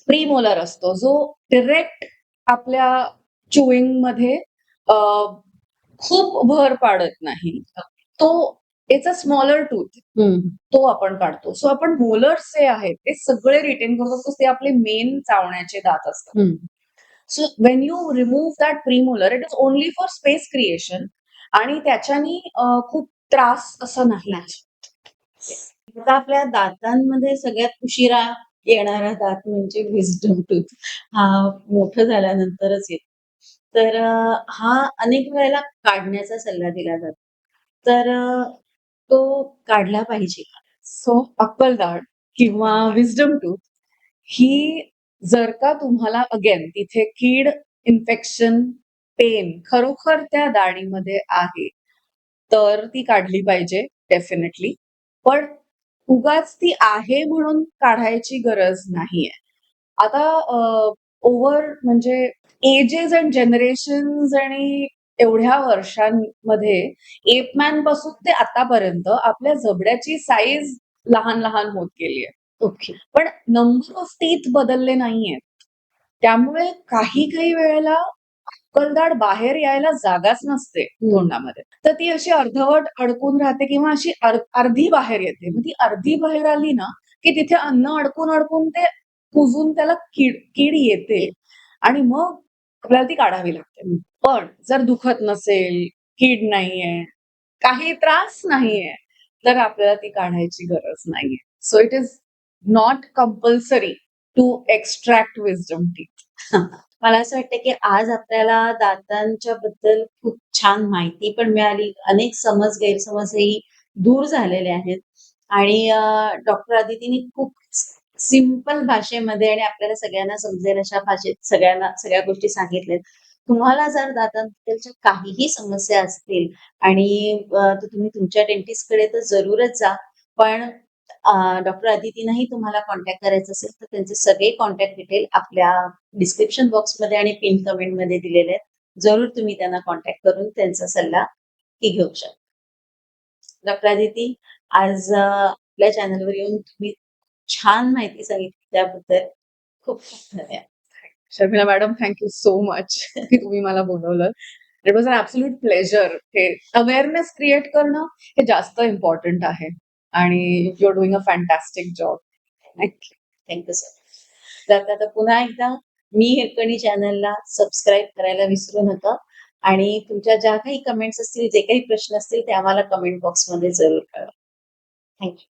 प्रीमोलर असतो, जो डिरेक्ट आपल्या चुईंग मध्ये खूप भर पाडत नाही, तो इट्स अ स्मॉलर टूथ, तो आपण काढतो. सो आपण मोलर्स जे आहेत ते सगळे रिटेन करतो, ते आपले मेन चावण्याचे दात असतात. So when you remove that premolar, it is only for space creation आणि त्याच्यानी खूप त्रास असं नाही. आता आपल्या दातांमध्ये सगळ्यात उशिरा येणारा दात म्हणजे विस्डम टूथ. हा मोठं झाल्यानंतरच येतो. तर हा अनेक वेळेला काढण्याचा सल्ला दिला जातो. तर तो काढला पाहिजे का? सो अक्कलदाढ किंवा विस्डम टूथ ही जर का तुम्हाला अगेन तिथे कीड, इन्फेक्शन, पेन खरोखर त्या दाढीमध्ये आहे तर ती काढली पाहिजे डेफिनेटली. पण उगाच ती आहे म्हणून काढायची गरज नाहीये. आता ओव्हर म्हणजे एजेस अँड जनरेशन्स आणि एवढ्या वर्षांमध्ये एपमॅन पासून ते आतापर्यंत आपल्या जबड्याची साईज लहान लहान होत गेली आहे. ओके. पण नंबर ऑफ टीथ बदलले नाहीयेत. त्यामुळे काही वेळेला अक्कलदाढ बाहेर यायला जागाच नसते तोंडामध्ये. तर ती अशी अर्धवट अडकून राहते किंवा अशी अर्धी बाहेर येते. मग ती अर्धी बाहेर आली ना की तिथे अन्न अडकून अडकून ते कुजून त्याला कीड येते आणि मग आपल्याला ती काढावी लागते. पण जर दुखत नसेल, कीड नाहीये, काही त्रास नाहीये, तर आपल्याला ती काढायची गरज नाहीये. So it is not compulsory to extract wisdom teeth. मला असं वाटतं की आज आपल्याला दातांच्या बद्दल खूप छान माहिती पण मिळाली. अनेक गैरसमजही दूर झालेले आहेत आणि डॉक्टर अदितीने खूप सिंपल भाषेमध्ये आणि आपल्याला सगळ्यांना समजेल अशा भाषेत सगळ्या गोष्टी सांगितल्यात. तुम्हाला जर दातांबद्दलच्या काहीही समस्या असतील आणि तर तुम्ही तुमच्या डेंटिस्टकडे तर जरूरच जा. पण डॉक्टर अदितींनाही तुम्हाला कॉन्टॅक्ट करायचं असेल तर त्यांचे सगळे कॉन्टॅक्ट डिटेल आपल्या डिस्क्रिप्शन बॉक्समध्ये आणि पिन कमेंटमध्ये दिलेले आहेत. जरूर तुम्ही त्यांना कॉन्टॅक्ट करून त्यांचा सल्ला घेऊ शकता. डॉक्टर अदिती, आज आपल्या चॅनलवर येऊन तुम्ही छान माहिती सांगितली त्याबद्दल खूप खूप धन्यवाद. Sharmila madam, thank you so much की तुम्ही मला बोलवलं. It was an absolute pleasure. हे अवेअरनेस क्रिएट करणं हे जास्त इम्पॉर्टंट आहे आणि you are doing a fantastic job. Thank thank you sir. तर आता पुन्हा एकदा मी हिरकणी चॅनलला सबस्क्राईब करायला विसरू नका आणि तुमच्या ज्या काही कमेंट्स असतील, जे काही प्रश्न असतील ते आम्हाला कमेंट बॉक्समध्ये जरूर कळवा. थँक्यू.